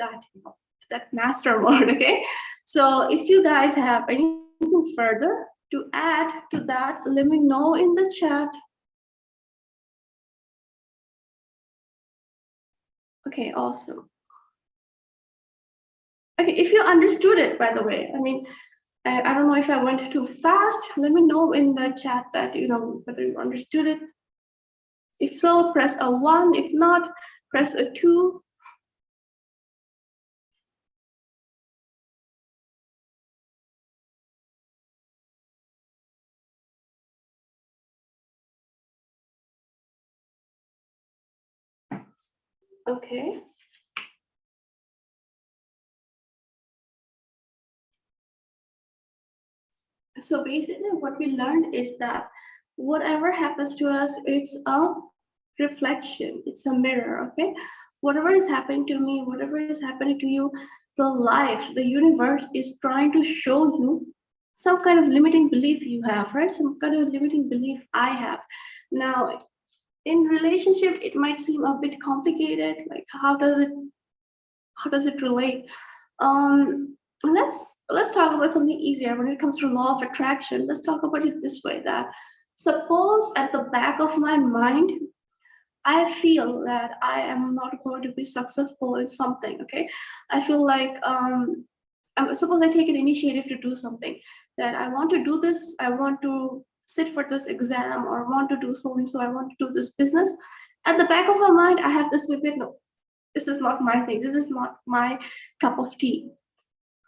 that master mode, okay? So if you guys have anything further to add to that, let me know in the chat. Okay, awesome. Okay, if you understood it, by the way, I don't know if I went too fast. Let me know in the chat that, whether you understood it. If so, press a 1. If not, press a 2. Okay. So basically what we learned is that whatever happens to us, it's a reflection, it's a mirror, okay? Whatever is happening to me, whatever is happening to you, the universe is trying to show you some kind of limiting belief you have, right? Some kind of limiting belief I have. Now, in relationship, it might seem a bit complicated, like how does it relate? Let's talk about something easier when it comes to law of attraction. Let's talk about it this way: that suppose at the back of my mind, I feel that I am not going to be successful in something. Okay, I feel like suppose I take an initiative to do something, that I want to do this. I want to sit for this exam, or want to do so and so. I want to do this business. At the back of my mind, I have this vivid, no, this is not my thing. This is not my cup of tea.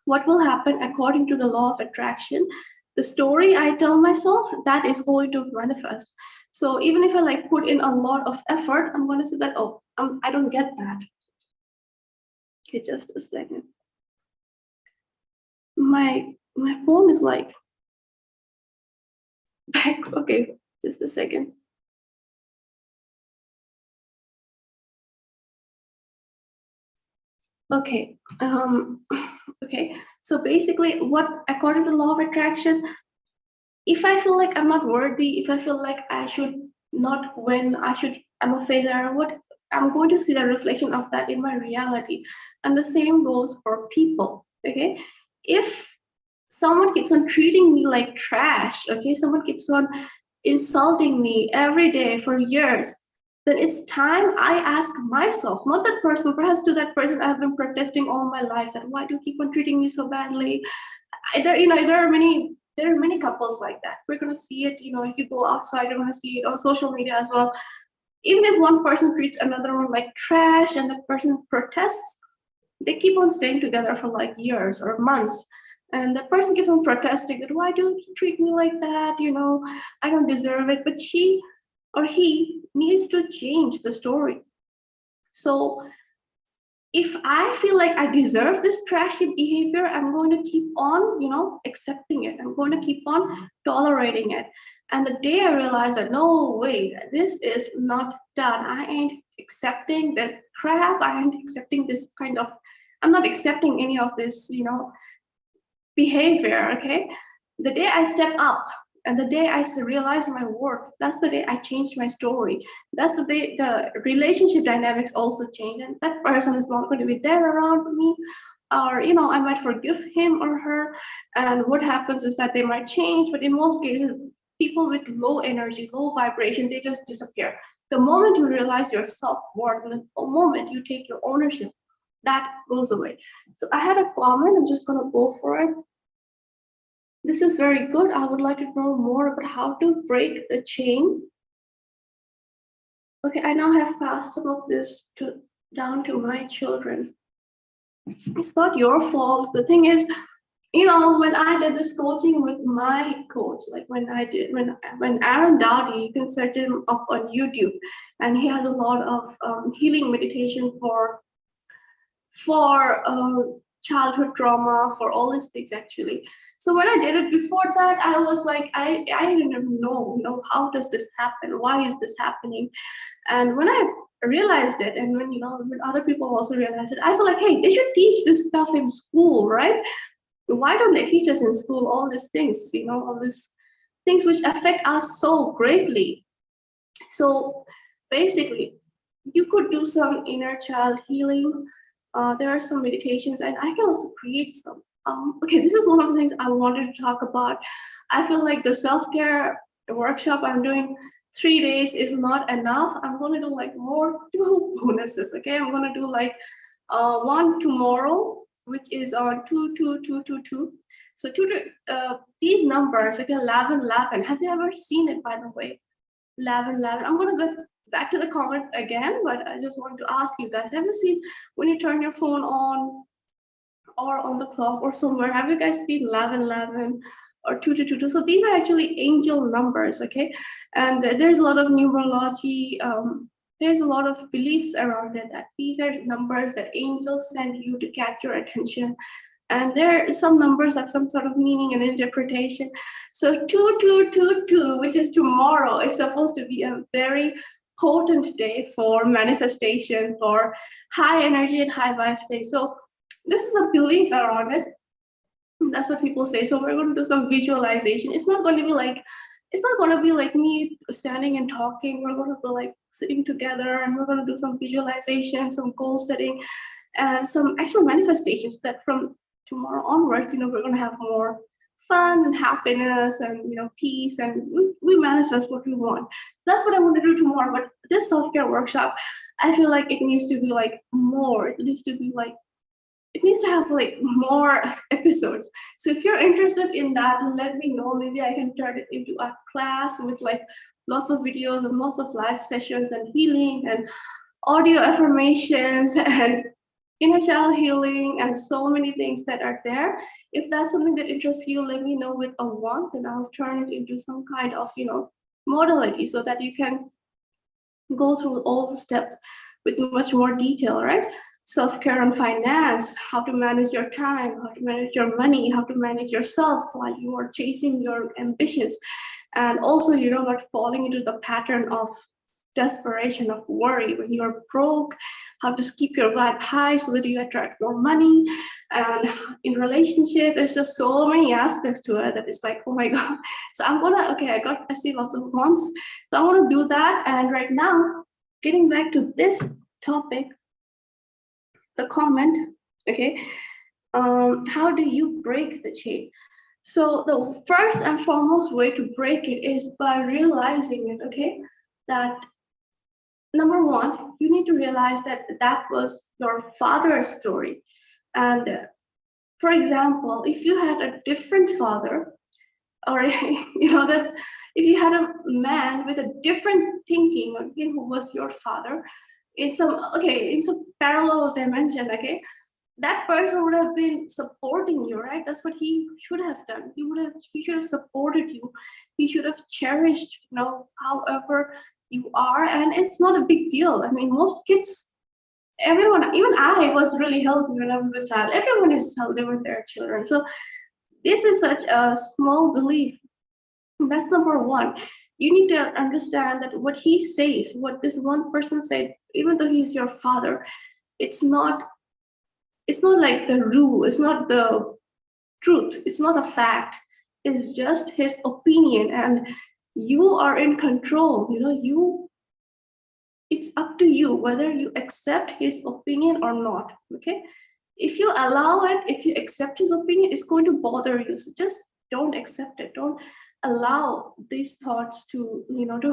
What will happen according to the law of attraction? The story I tell myself, that is going to manifest. So even if I put in a lot of effort, I'm going to say that, oh, I don't get that. Okay, just a second. My phone is back. Okay, just a second. Okay. Okay. So basically, according to the law of attraction, if I feel like I'm not worthy, if I feel like I should not win, I'm a failure, I'm going to see the reflection of that in my reality. And the same goes for people. Okay. If someone keeps on treating me like trash, okay, someone keeps on insulting me every day for years, then it's time I ask myself, not that person, perhaps to that person I've been protesting all my life, that why do you keep on treating me so badly? There are many couples like that. We're gonna see it, if you go outside, you're gonna see it on social media as well. Even if one person treats another one like trash and that person protests, they keep on staying together for like years or months. And the person keeps on protesting that why do you treat me like that? I don't deserve it. But she or he needs to change the story. So if I feel like I deserve this trashy behavior, I'm going to keep on, accepting it. I'm going to keep on tolerating it. And the day I realize that, no, wait, this is not done. I ain't accepting this crap. I ain't accepting this I'm not accepting any of this, behavior, okay? The day I step up and the day I realize my worth, that's the day I changed my story. That's the day the relationship dynamics also change. And that person is not going to be there around me. Or, I might forgive him or her. And what happens is that they might change. But in most cases, people with low energy, low vibration, they just disappear. The moment you realize your self-worth, the moment you take your ownership, that goes away. So I had a comment, I'm just gonna go for it. This is very good. I would like to know more about how to break the chain. Okay, I now have passed some of this down to my children. It's not your fault. The thing is, when I did this coaching with my coach, like when Aaron Dowdy, you can search him up on YouTube, and he has a lot of healing meditation for childhood trauma, for all these things actually. So when I did it before that, I was like, I didn't even know, how does this happen? Why is this happening? And when I realized it, and when other people also realized it, I feel like, hey, they should teach this stuff in school, right? Why don't they teach us in school all these things, all these things which affect us so greatly? So basically, you could do some inner child healing. There are some meditations, and I can also create some. Okay, this is one of the things I wanted to talk about. I feel like the self-care workshop I'm doing 3 days is not enough. I'm going to do like more 2 bonuses. Okay, I'm going to do like one tomorrow, which is on 22222. So these numbers, like 1111. Have you ever seen it, by the way? 1111. I'm going to go back to the comment again, but I just want to ask you guys, have you seen when you turn your phone on or on the clock or somewhere, have you guys seen 1111 or 2222? So these are actually angel numbers, okay? And there's a lot of numerology, there's a lot of beliefs around it that these are numbers that angels send you to catch your attention. And there are some numbers have some sort of meaning and interpretation. So 2222, which is tomorrow, is supposed to be a very potent day for manifestation, for high energy and high vibe things. So this is a belief around it. That's what people say. So we're going to do some visualization. It's not going to be like me standing and talking. We're going to be like sitting together, and we're going to do some visualization, some goal setting, and some actual manifestations that from tomorrow onwards, we're going to have more fun and happiness and peace, and we manifest what we want. That's what I want to do tomorrow. But this self-care workshop, I feel like it needs to be like more. It needs to have like more episodes. So if you're interested in that, let me know. Maybe I can turn it into a class with like lots of videos and lots of live sessions and healing and audio affirmations and inner child healing and so many things that are there. If that's something that interests you, let me know with a want, and I'll turn it into some kind of modality so that you can go through all the steps with much more detail, right? Self-care and finance, how to manage your time, how to manage your money, how to manage yourself while you are chasing your ambitions. And also, not falling into the pattern of desperation, of worry when you're broke, how to keep your vibe high so that you attract more money. And in relationship, there's just so many aspects to it that it's like, oh my God. So I see lots of wants. So I want to do that. And right now, getting back to this topic, the comment, okay, how do you break the chain? So the first and foremost way to break it is by realizing it, okay, that number one, you need to realize that that was your father's story. And for example, if you had a different father, or that if you had a man with a different thinking, okay, who was your father, in some parallel dimension, okay, that person would have been supporting you, right? That's what he should have done. He should have supported you. He should have cherished, however you are. And it's not a big deal. I mean, most kids, everyone, even I was really healthy when I was a child. Everyone is healthy with their children. So this is such a small belief. That's number one. You need to understand that what he says, what this one person said, even though he's your father, it's not like the rule, it's not the truth, it's not a fact, it's just his opinion, and you are in control. It's up to you whether you accept his opinion or not. Okay, if you allow it, if you accept his opinion, it's going to bother you. So just don't accept it. Don't allow these thoughts to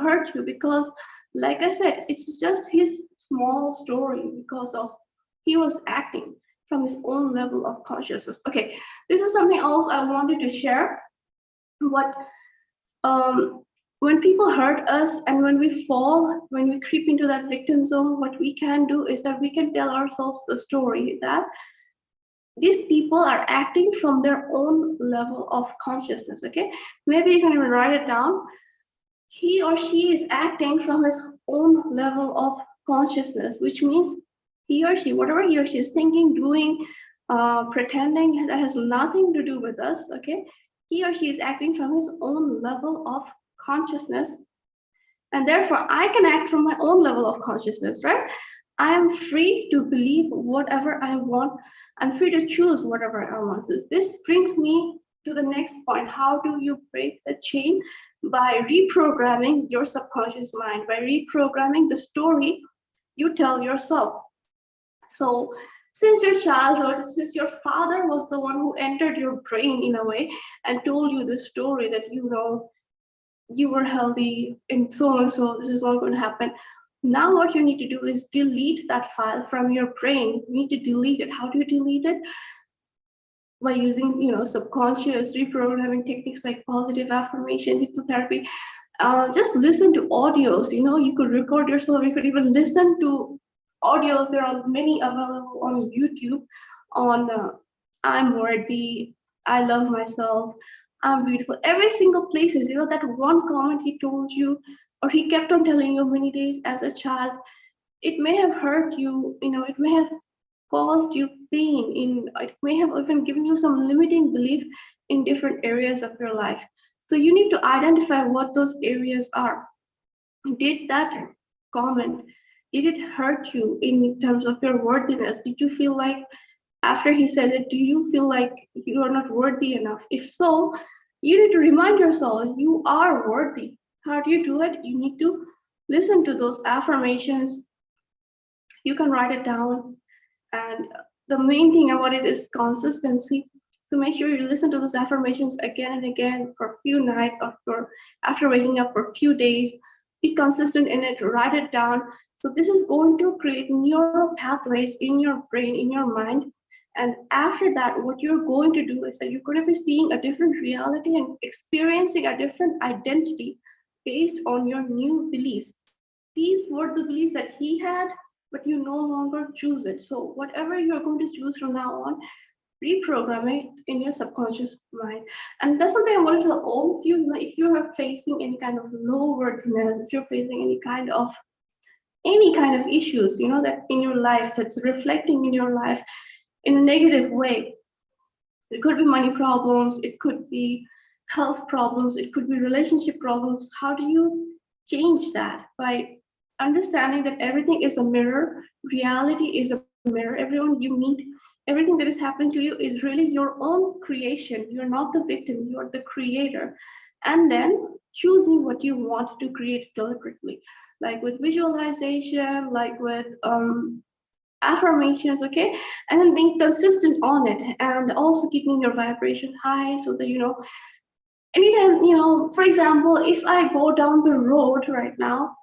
hurt you, because like I said, it's just his small story, because of he was acting from his own level of consciousness. Okay, this is something else I wanted to share. What when people hurt us and when we fall, when we creep into that victim zone, what we can do is that we can tell ourselves the story that these people are acting from their own level of consciousness. Okay, maybe you can even write it down. He or she is acting from his own level of consciousness, which means he or she, whatever he or she is thinking, doing, pretending, that has nothing to do with us. Okay, he or she is acting from his own level of consciousness, and therefore I can act from my own level of consciousness, right? I am free to believe whatever I want. I'm free to choose whatever I want. This brings me to the next point. How do you break the chain? By reprogramming your subconscious mind, by reprogramming the story you tell yourself. So since your childhood, since your father was the one who entered your brain in a way and told you the story that you were healthy and so and so, this is not going to happen. Now what you need to do is delete that file from your brain. You need to delete it. How do you delete it? By using subconscious reprogramming techniques like positive affirmation, hypnotherapy. Just listen to audios. You could record yourself. You could even listen to audios. There are many available on YouTube on I'm worthy, I love myself, I'm beautiful. Every single places, that one comment he told you, or he kept on telling you many days as a child, it may have hurt you, it may have caused you pain, it may have even given you some limiting belief in different areas of your life. So you need to identify what those areas are. Did that comment, did it hurt you in terms of your worthiness? Did you feel like after he said it, do you feel like you are not worthy enough? If so, you need to remind yourself you are worthy. How do you do it? You need to listen to those affirmations. You can write it down. And the main thing about it is consistency. So make sure you listen to those affirmations again and again for a few nights, or after waking up for a few days. Be consistent in it, write it down. So this is going to create neural pathways in your brain, in your mind. And after that, what you're going to do is that you're going to be seeing a different reality and experiencing a different identity based on your new beliefs. These were the beliefs that he had, but you no longer choose it. So whatever you're going to choose from now on, reprogram it in your subconscious mind. And that's something I want to tell all of you. If you are facing any kind of low worthiness, if you're facing any kind of issues, that in your life that's reflecting in your life in a negative way. It could be money problems, it could be health problems, it could be relationship problems. How do you change that? By understanding that everything is a mirror, reality is a mirror, everyone you meet, everything that is happening to you is really your own creation. You're not the victim, you're the creator. And then choosing what you want to create deliberately, like with visualization, like with affirmations, okay? And then being consistent on it, and also keeping your vibration high so that, anytime, for example, if I go down the road right now,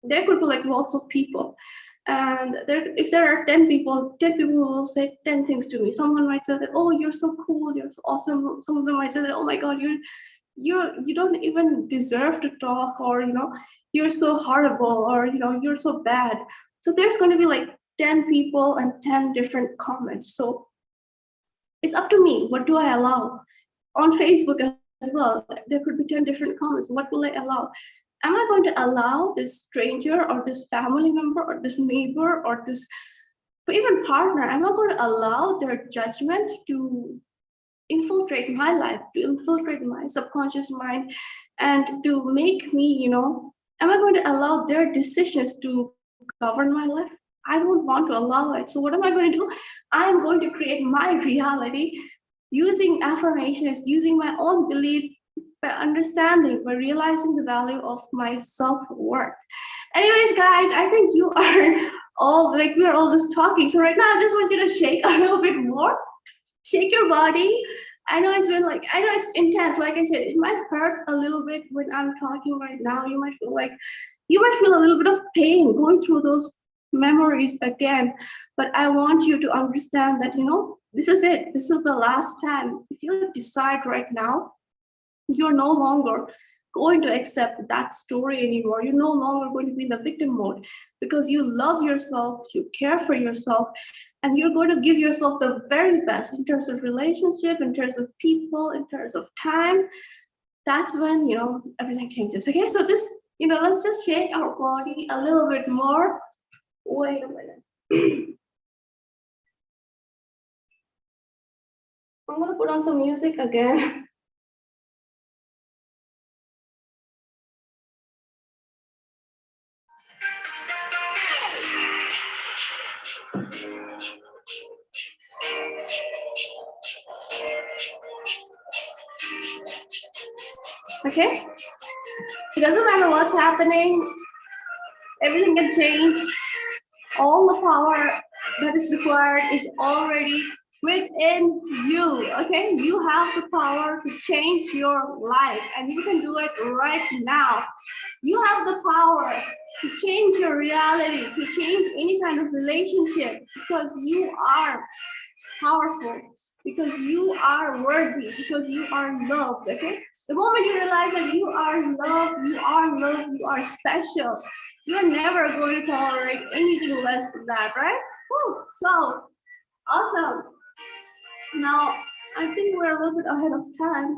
there could be like lots of people. And if there are 10 people, 10 people will say 10 things to me. Someone might say that, oh, you're so cool, you're so awesome. Some of them might say that, oh my God, you don't even deserve to talk, or you're so horrible, or you're so bad. So there's going to be like 10 people and 10 different comments. So it's up to me. What do I allow? On Facebook as well, there could be 10 different comments. What will I allow? Am I going to allow this stranger or this family member or this neighbor or this even partner, am I going to allow their judgment to infiltrate my life, to infiltrate my subconscious mind, and to make me, am I going to allow their decisions to govern my life? I don't want to allow it. So what am I going to do? I'm going to create my reality using affirmations, using my own belief, by understanding, by realizing the value of my self-worth. Anyways, guys, I think you are all like, we are all just talking. So right now, I just want you to shake a little bit more. Shake your body. I know it's been like, I know it's intense. Like I said, it might hurt a little bit when I'm talking right now. You might feel a little bit of pain going through those memories again. But I want you to understand that, this is it. This is the last time. If you decide right now, you're no longer going to accept that story anymore. You're no longer going to be in the victim mode, because you love yourself, you care for yourself, and you're going to give yourself the very best in terms of relationship, in terms of people, in terms of time. That's when, everything changes. Okay, so just, let's just shake our body a little bit more. Wait a minute. I'm gonna put on some music again. Okay, it doesn't matter what's happening, everything can change. All the power that is required is already within you. Okay, you have the power to change your life, and you can do it right now. You have the power to change your reality, to change any kind of relationship, because you are powerful, because you are worthy, because you are loved. Okay, the moment you realize that you are loved, you are special, you're never going to tolerate anything less than that, right? Whew. So awesome. Now I think we're a little bit ahead of time,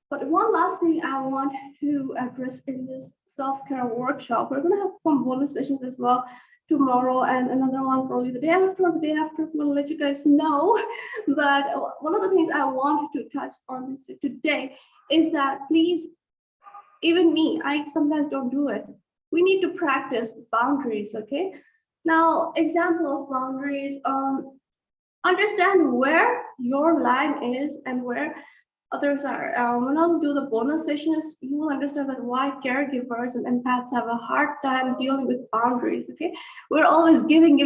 but one last thing I want to address in this self-care workshop, we're going to have some bonus sessions as well tomorrow, and another one probably the day after. I'm going to let you guys know. But one of the things I wanted to touch on today is that, please, even me, I sometimes don't do it. We need to practice boundaries, okay? Now, example of boundaries, understand where your line is and where others are. When I'll do the bonus sessions, you will understand that why caregivers and empaths have a hard time dealing with boundaries, okay? We're always giving.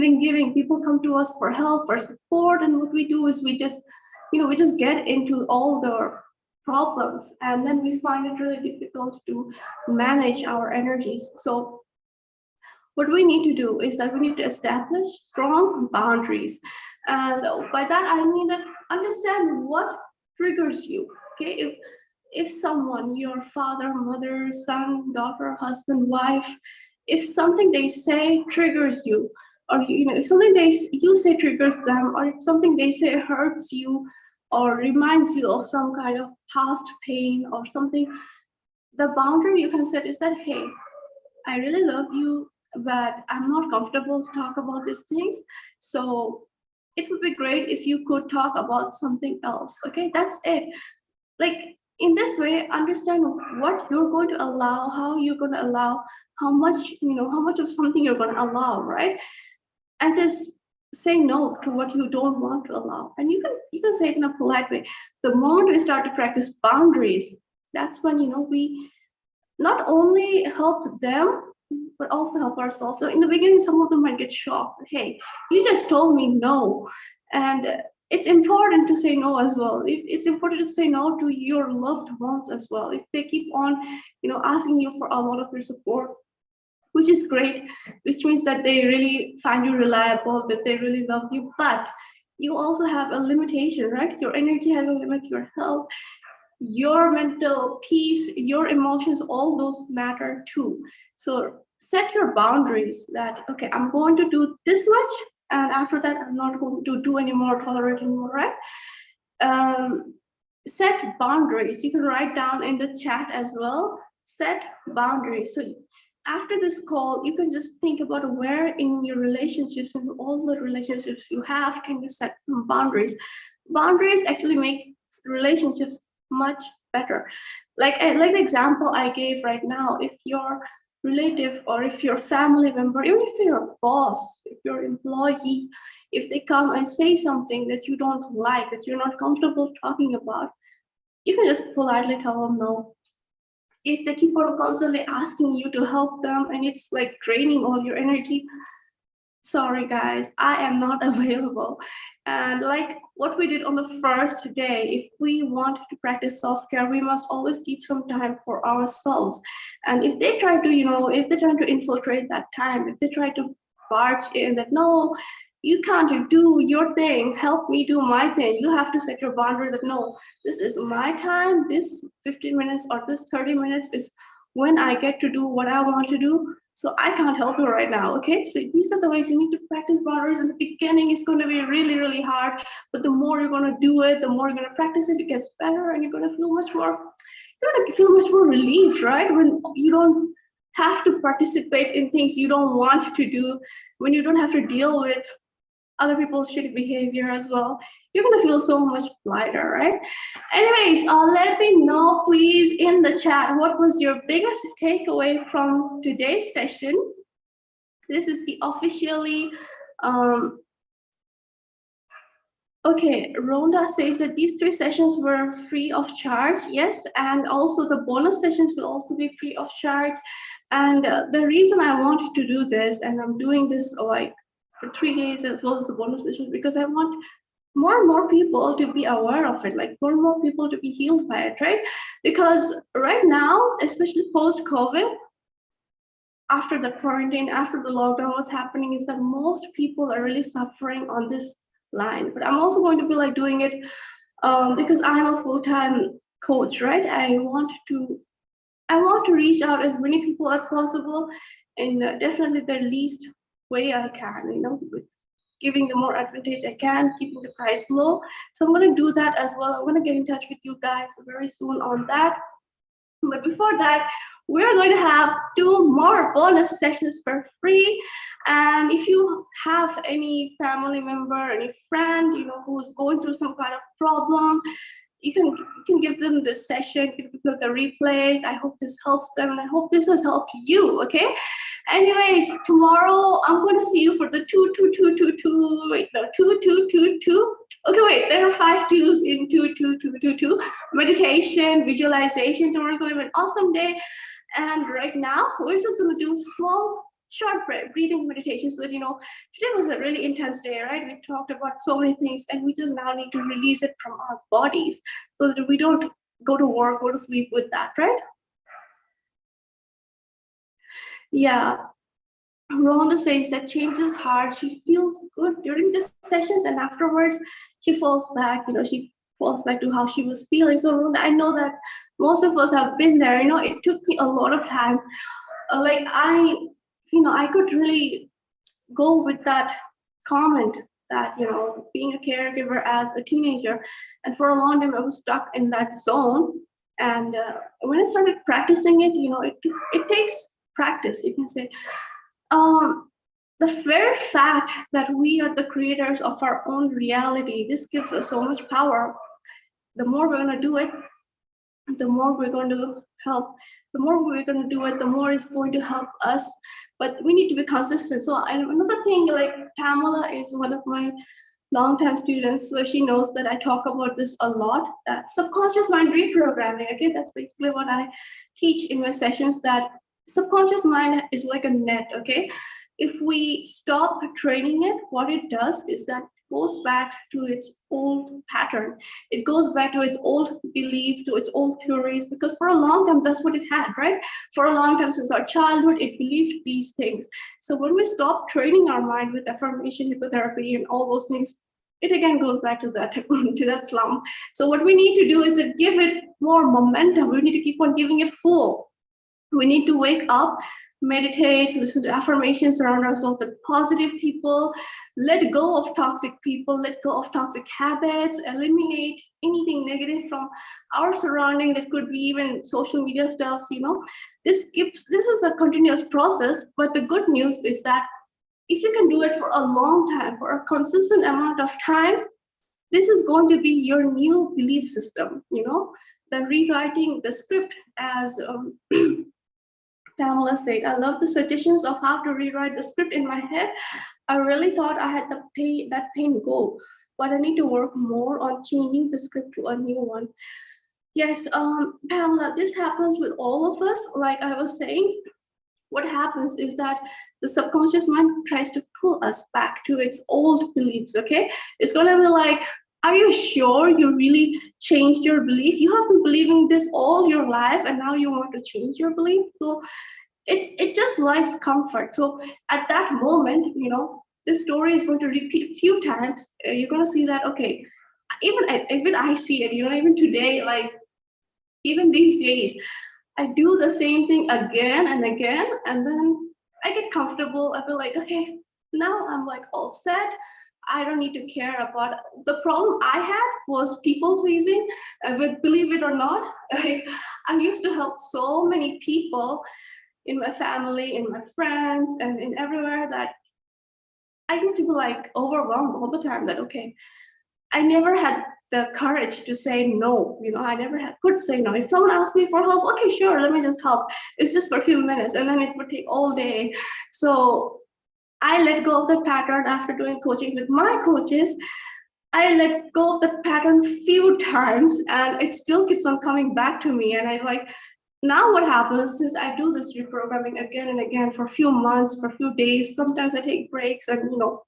People come to us for help or support, and what we do is we just get into all the problems, and then we find it really difficult to manage our energies. So what we need to do is that we need to establish strong boundaries. And by that, I mean that understand what triggers you, okay? If someone, your father, mother, son, daughter, husband, wife, if something they say triggers you, or if something you say triggers them, or if something they say hurts you or reminds you of some kind of past pain or something, the boundary you can set is that, hey, I really love you, but I'm not comfortable to talk about these things. So it would be great if you could talk about something else. Okay, that's it. Like, in this way, understand what you're going to allow, how you're going to allow, how much of something you're going to allow, right? And just say no to what you don't want to allow. And you can say it in a polite way. The moment we start to practice boundaries, that's when we not only help them, but also help ourselves. So in the beginning, some of them might get shocked. Hey, you just told me no. And it's important to say no as well. It's important to say no to your loved ones as well. If they keep on, asking you for a lot of your support, which is great, which means that they really find you reliable, that they really love you. But you also have a limitation, right? Your energy has a limit, your health, your mental peace, your emotions, all those matter too. So set your boundaries that, okay, I'm going to do this much, and after that, I'm not going to do anymore, tolerate anymore, right? Um, Set boundaries. You can write down in the chat as well, set boundaries. So after this call, you can just think about where in your relationships and all the relationships you have, can you set some boundaries? Boundaries actually make relationships much better. Like the example I gave right now, if your relative or if your family member, even if your boss, if your employee, if they come and say something that you don't like, that you're not comfortable talking about, you can just politely tell them no. If they keep on constantly asking you to help them and it's like draining all your energy, sorry guys, I am not available. And like what we did on the first day, if we want to practice self-care, we must always keep some time for ourselves. And if they try to, if they try to infiltrate that time, if they try to barge in that, no, you can't do your thing, help me do my thing, you have to set your boundary that no, this is my time, this 15 minutes or this 30 minutes is when I get to do what I want to do. So I can't help you right now, okay? So these are the ways you need to practice boundaries. In the beginning, it's going to be really, really hard, but the more you're going to do it, the more you're going to practice it, it gets better, and you're going to feel much more, relieved, right? When you don't have to participate in things you don't want to do, when you don't have to deal with other people's shitty behavior as well, you're gonna feel so much lighter, right? Anyways, let me know please in the chat what was your biggest takeaway from today's session. This is the officially okay, Rhonda says that these 3 sessions were free of charge. Yes, and also the bonus sessions will also be free of charge. And the reason I wanted to do this, and I'm doing this like for 3 days as well as the bonus sessions, because I want more and more people to be aware of it, like more and more people to be healed by it, right? Because right now, especially post-COVID, after the quarantine, after the lockdown, what's happening is that most people are really suffering on this line. But I'm also going to be like doing it because I'm a full-time coach, right? I want to reach out as many people as possible, and definitely the least way I can, with giving the more advantage I can, keeping the price low. So I'm going to do that as well. I'm going to get in touch with you guys very soon on that. But before that, we're going to have 2 more bonus sessions for free. And if you have any family member, any friend, who's going through some kind of problem, you can give them this session, you can give the replays. I hope this helps them, and I hope this has helped you. Okay. Anyways, tomorrow I'm going to see you for the 2. Okay, wait, there are 5 2s in 2 meditation, visualization. Tomorrow is going to be an awesome day. And right now, we're just going to do small, short breathing meditations. So that, today was a really intense day, right? We talked about so many things, and we just now need to release it from our bodies so that we don't go to work, go to sleep with that, right? Yeah. Rhonda says that change is hard. She feels good during the sessions, and afterwards she falls back. She falls back to how she was feeling. So Rhonda, I know that most of us have been there. It took me a lot of time. I could really go with that comment that being a caregiver as a teenager, and for a long time I was stuck in that zone. And when I started practicing it, it takes practice. You can say. The very fact that we are the creators of our own reality, this gives us so much power. The more we're going to do it, the more we're going to help. The more we're going to do it, the more it's going to help us. But we need to be consistent. So, and another thing, like Pamela is one of my long-time student, so she knows that I talk about this a lot, that subconscious mind reprogramming. Okay, that's basically what I teach in my sessions, that subconscious mind is like a net, okay? If we stop training it, what it does is that it goes back to its old pattern. It goes back to its old beliefs, to its old theories, because for a long time, that's what it had, right? For a long time, since our childhood, it believed these things. So when we stop training our mind with affirmation, hypnotherapy, and all those things, it again goes back to that, to that slump. So what we need to do is to give it more momentum. We need to keep on giving it full. We need to wake up, meditate, listen to affirmations, surround ourselves with positive people, let go of toxic people, let go of toxic habits, eliminate anything negative from our surrounding. That could be even social media stuff, you know. This is a continuous process, but the good news is that if you can do it for a long time, for a consistent amount of time, this is going to be your new belief system, you know. The rewriting the script, as Pamela said, I love the suggestions of how to rewrite the script in my head. I really thought I had that pain go, but I need to work more on changing the script to a new one. Yes, Pamela, this happens with all of us. Like I was saying, what happens is that the subconscious mind tries to pull us back to its old beliefs, okay? It's gonna be like, are you sure you really changed your belief? You have been believing this all your life and now you want to change your belief? So it just likes comfort. So at that moment, you know, this story is going to repeat a few times. You're gonna see that, okay, even I see it, you know, even today, like even these days, I do the same thing again and again, and then I get comfortable. I feel like, okay, now I'm like all set. I don't need to care about the problem I had was people pleasing. But believe it or not, I used to help so many people in my family, in my friends, and in everywhere, that I used to be like overwhelmed all the time. That okay, I never had the courage to say no. You know, I never could say no. If someone asked me for help, okay, sure, let me just help. It's just for a few minutes, and then it would take all day. So I let go of the pattern after doing coaching with my coaches. I let go of the pattern few times, and it still keeps on coming back to me. And I like, now what happens is I do this reprogramming again and again for a few months, for a few days. Sometimes I take breaks, and you know,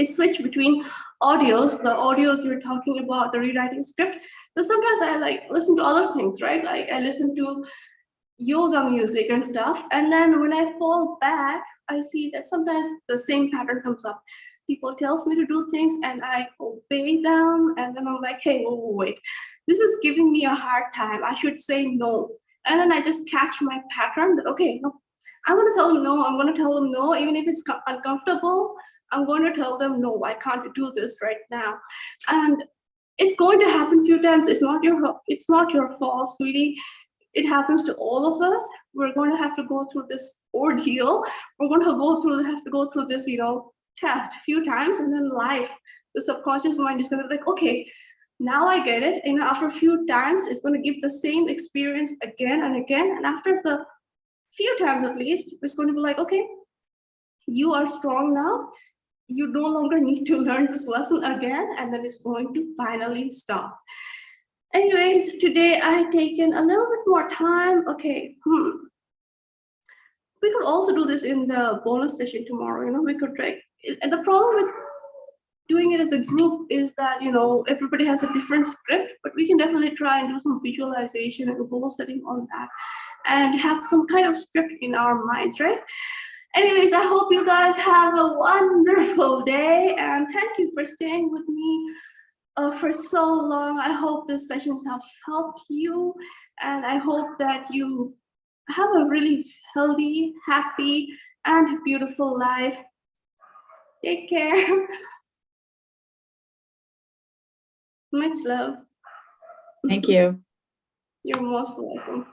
I switch between audios, the audios you're talking about, the rewriting script. So sometimes I like listen to other things, right? Like I listen to yoga music and stuff. And then when I fall back, I see that sometimes the same pattern comes up. People tells me to do things and I obey them. And then I'm like, hey, wait, this is giving me a hard time. I should say no. And then I just catch my pattern that, okay, no, I'm going to tell them no. I'm going to tell them no, even if it's uncomfortable. I'm going to tell them no. I can't do this right now, and it's going to happen a few times. It's not your fault, sweetie. It happens to all of us. We're going to have to go through this ordeal. We're going to have to go through this, you know, test a few times, and then life, the subconscious mind is going to be like, okay, now I get it. And after a few times, it's going to give the same experience again and again. And after the few times at least, it's going to be like, okay, you are strong now. You no longer need to learn this lesson again, and then it's going to finally stop. Anyways, today I've taken a little bit more time. Okay, we could also do this in the bonus session tomorrow. You know, we could try. And the problem with doing it as a group is that, you know, everybody has a different script, but we can definitely try and do some visualization and goal setting on that and have some kind of script in our minds, right? Anyways, I hope you guys have a wonderful day, and thank you for staying with me for so long. I hope these sessions have helped you, and I hope that you have a really healthy, happy, and beautiful life. Take care. Much love. Thank you. You're most welcome.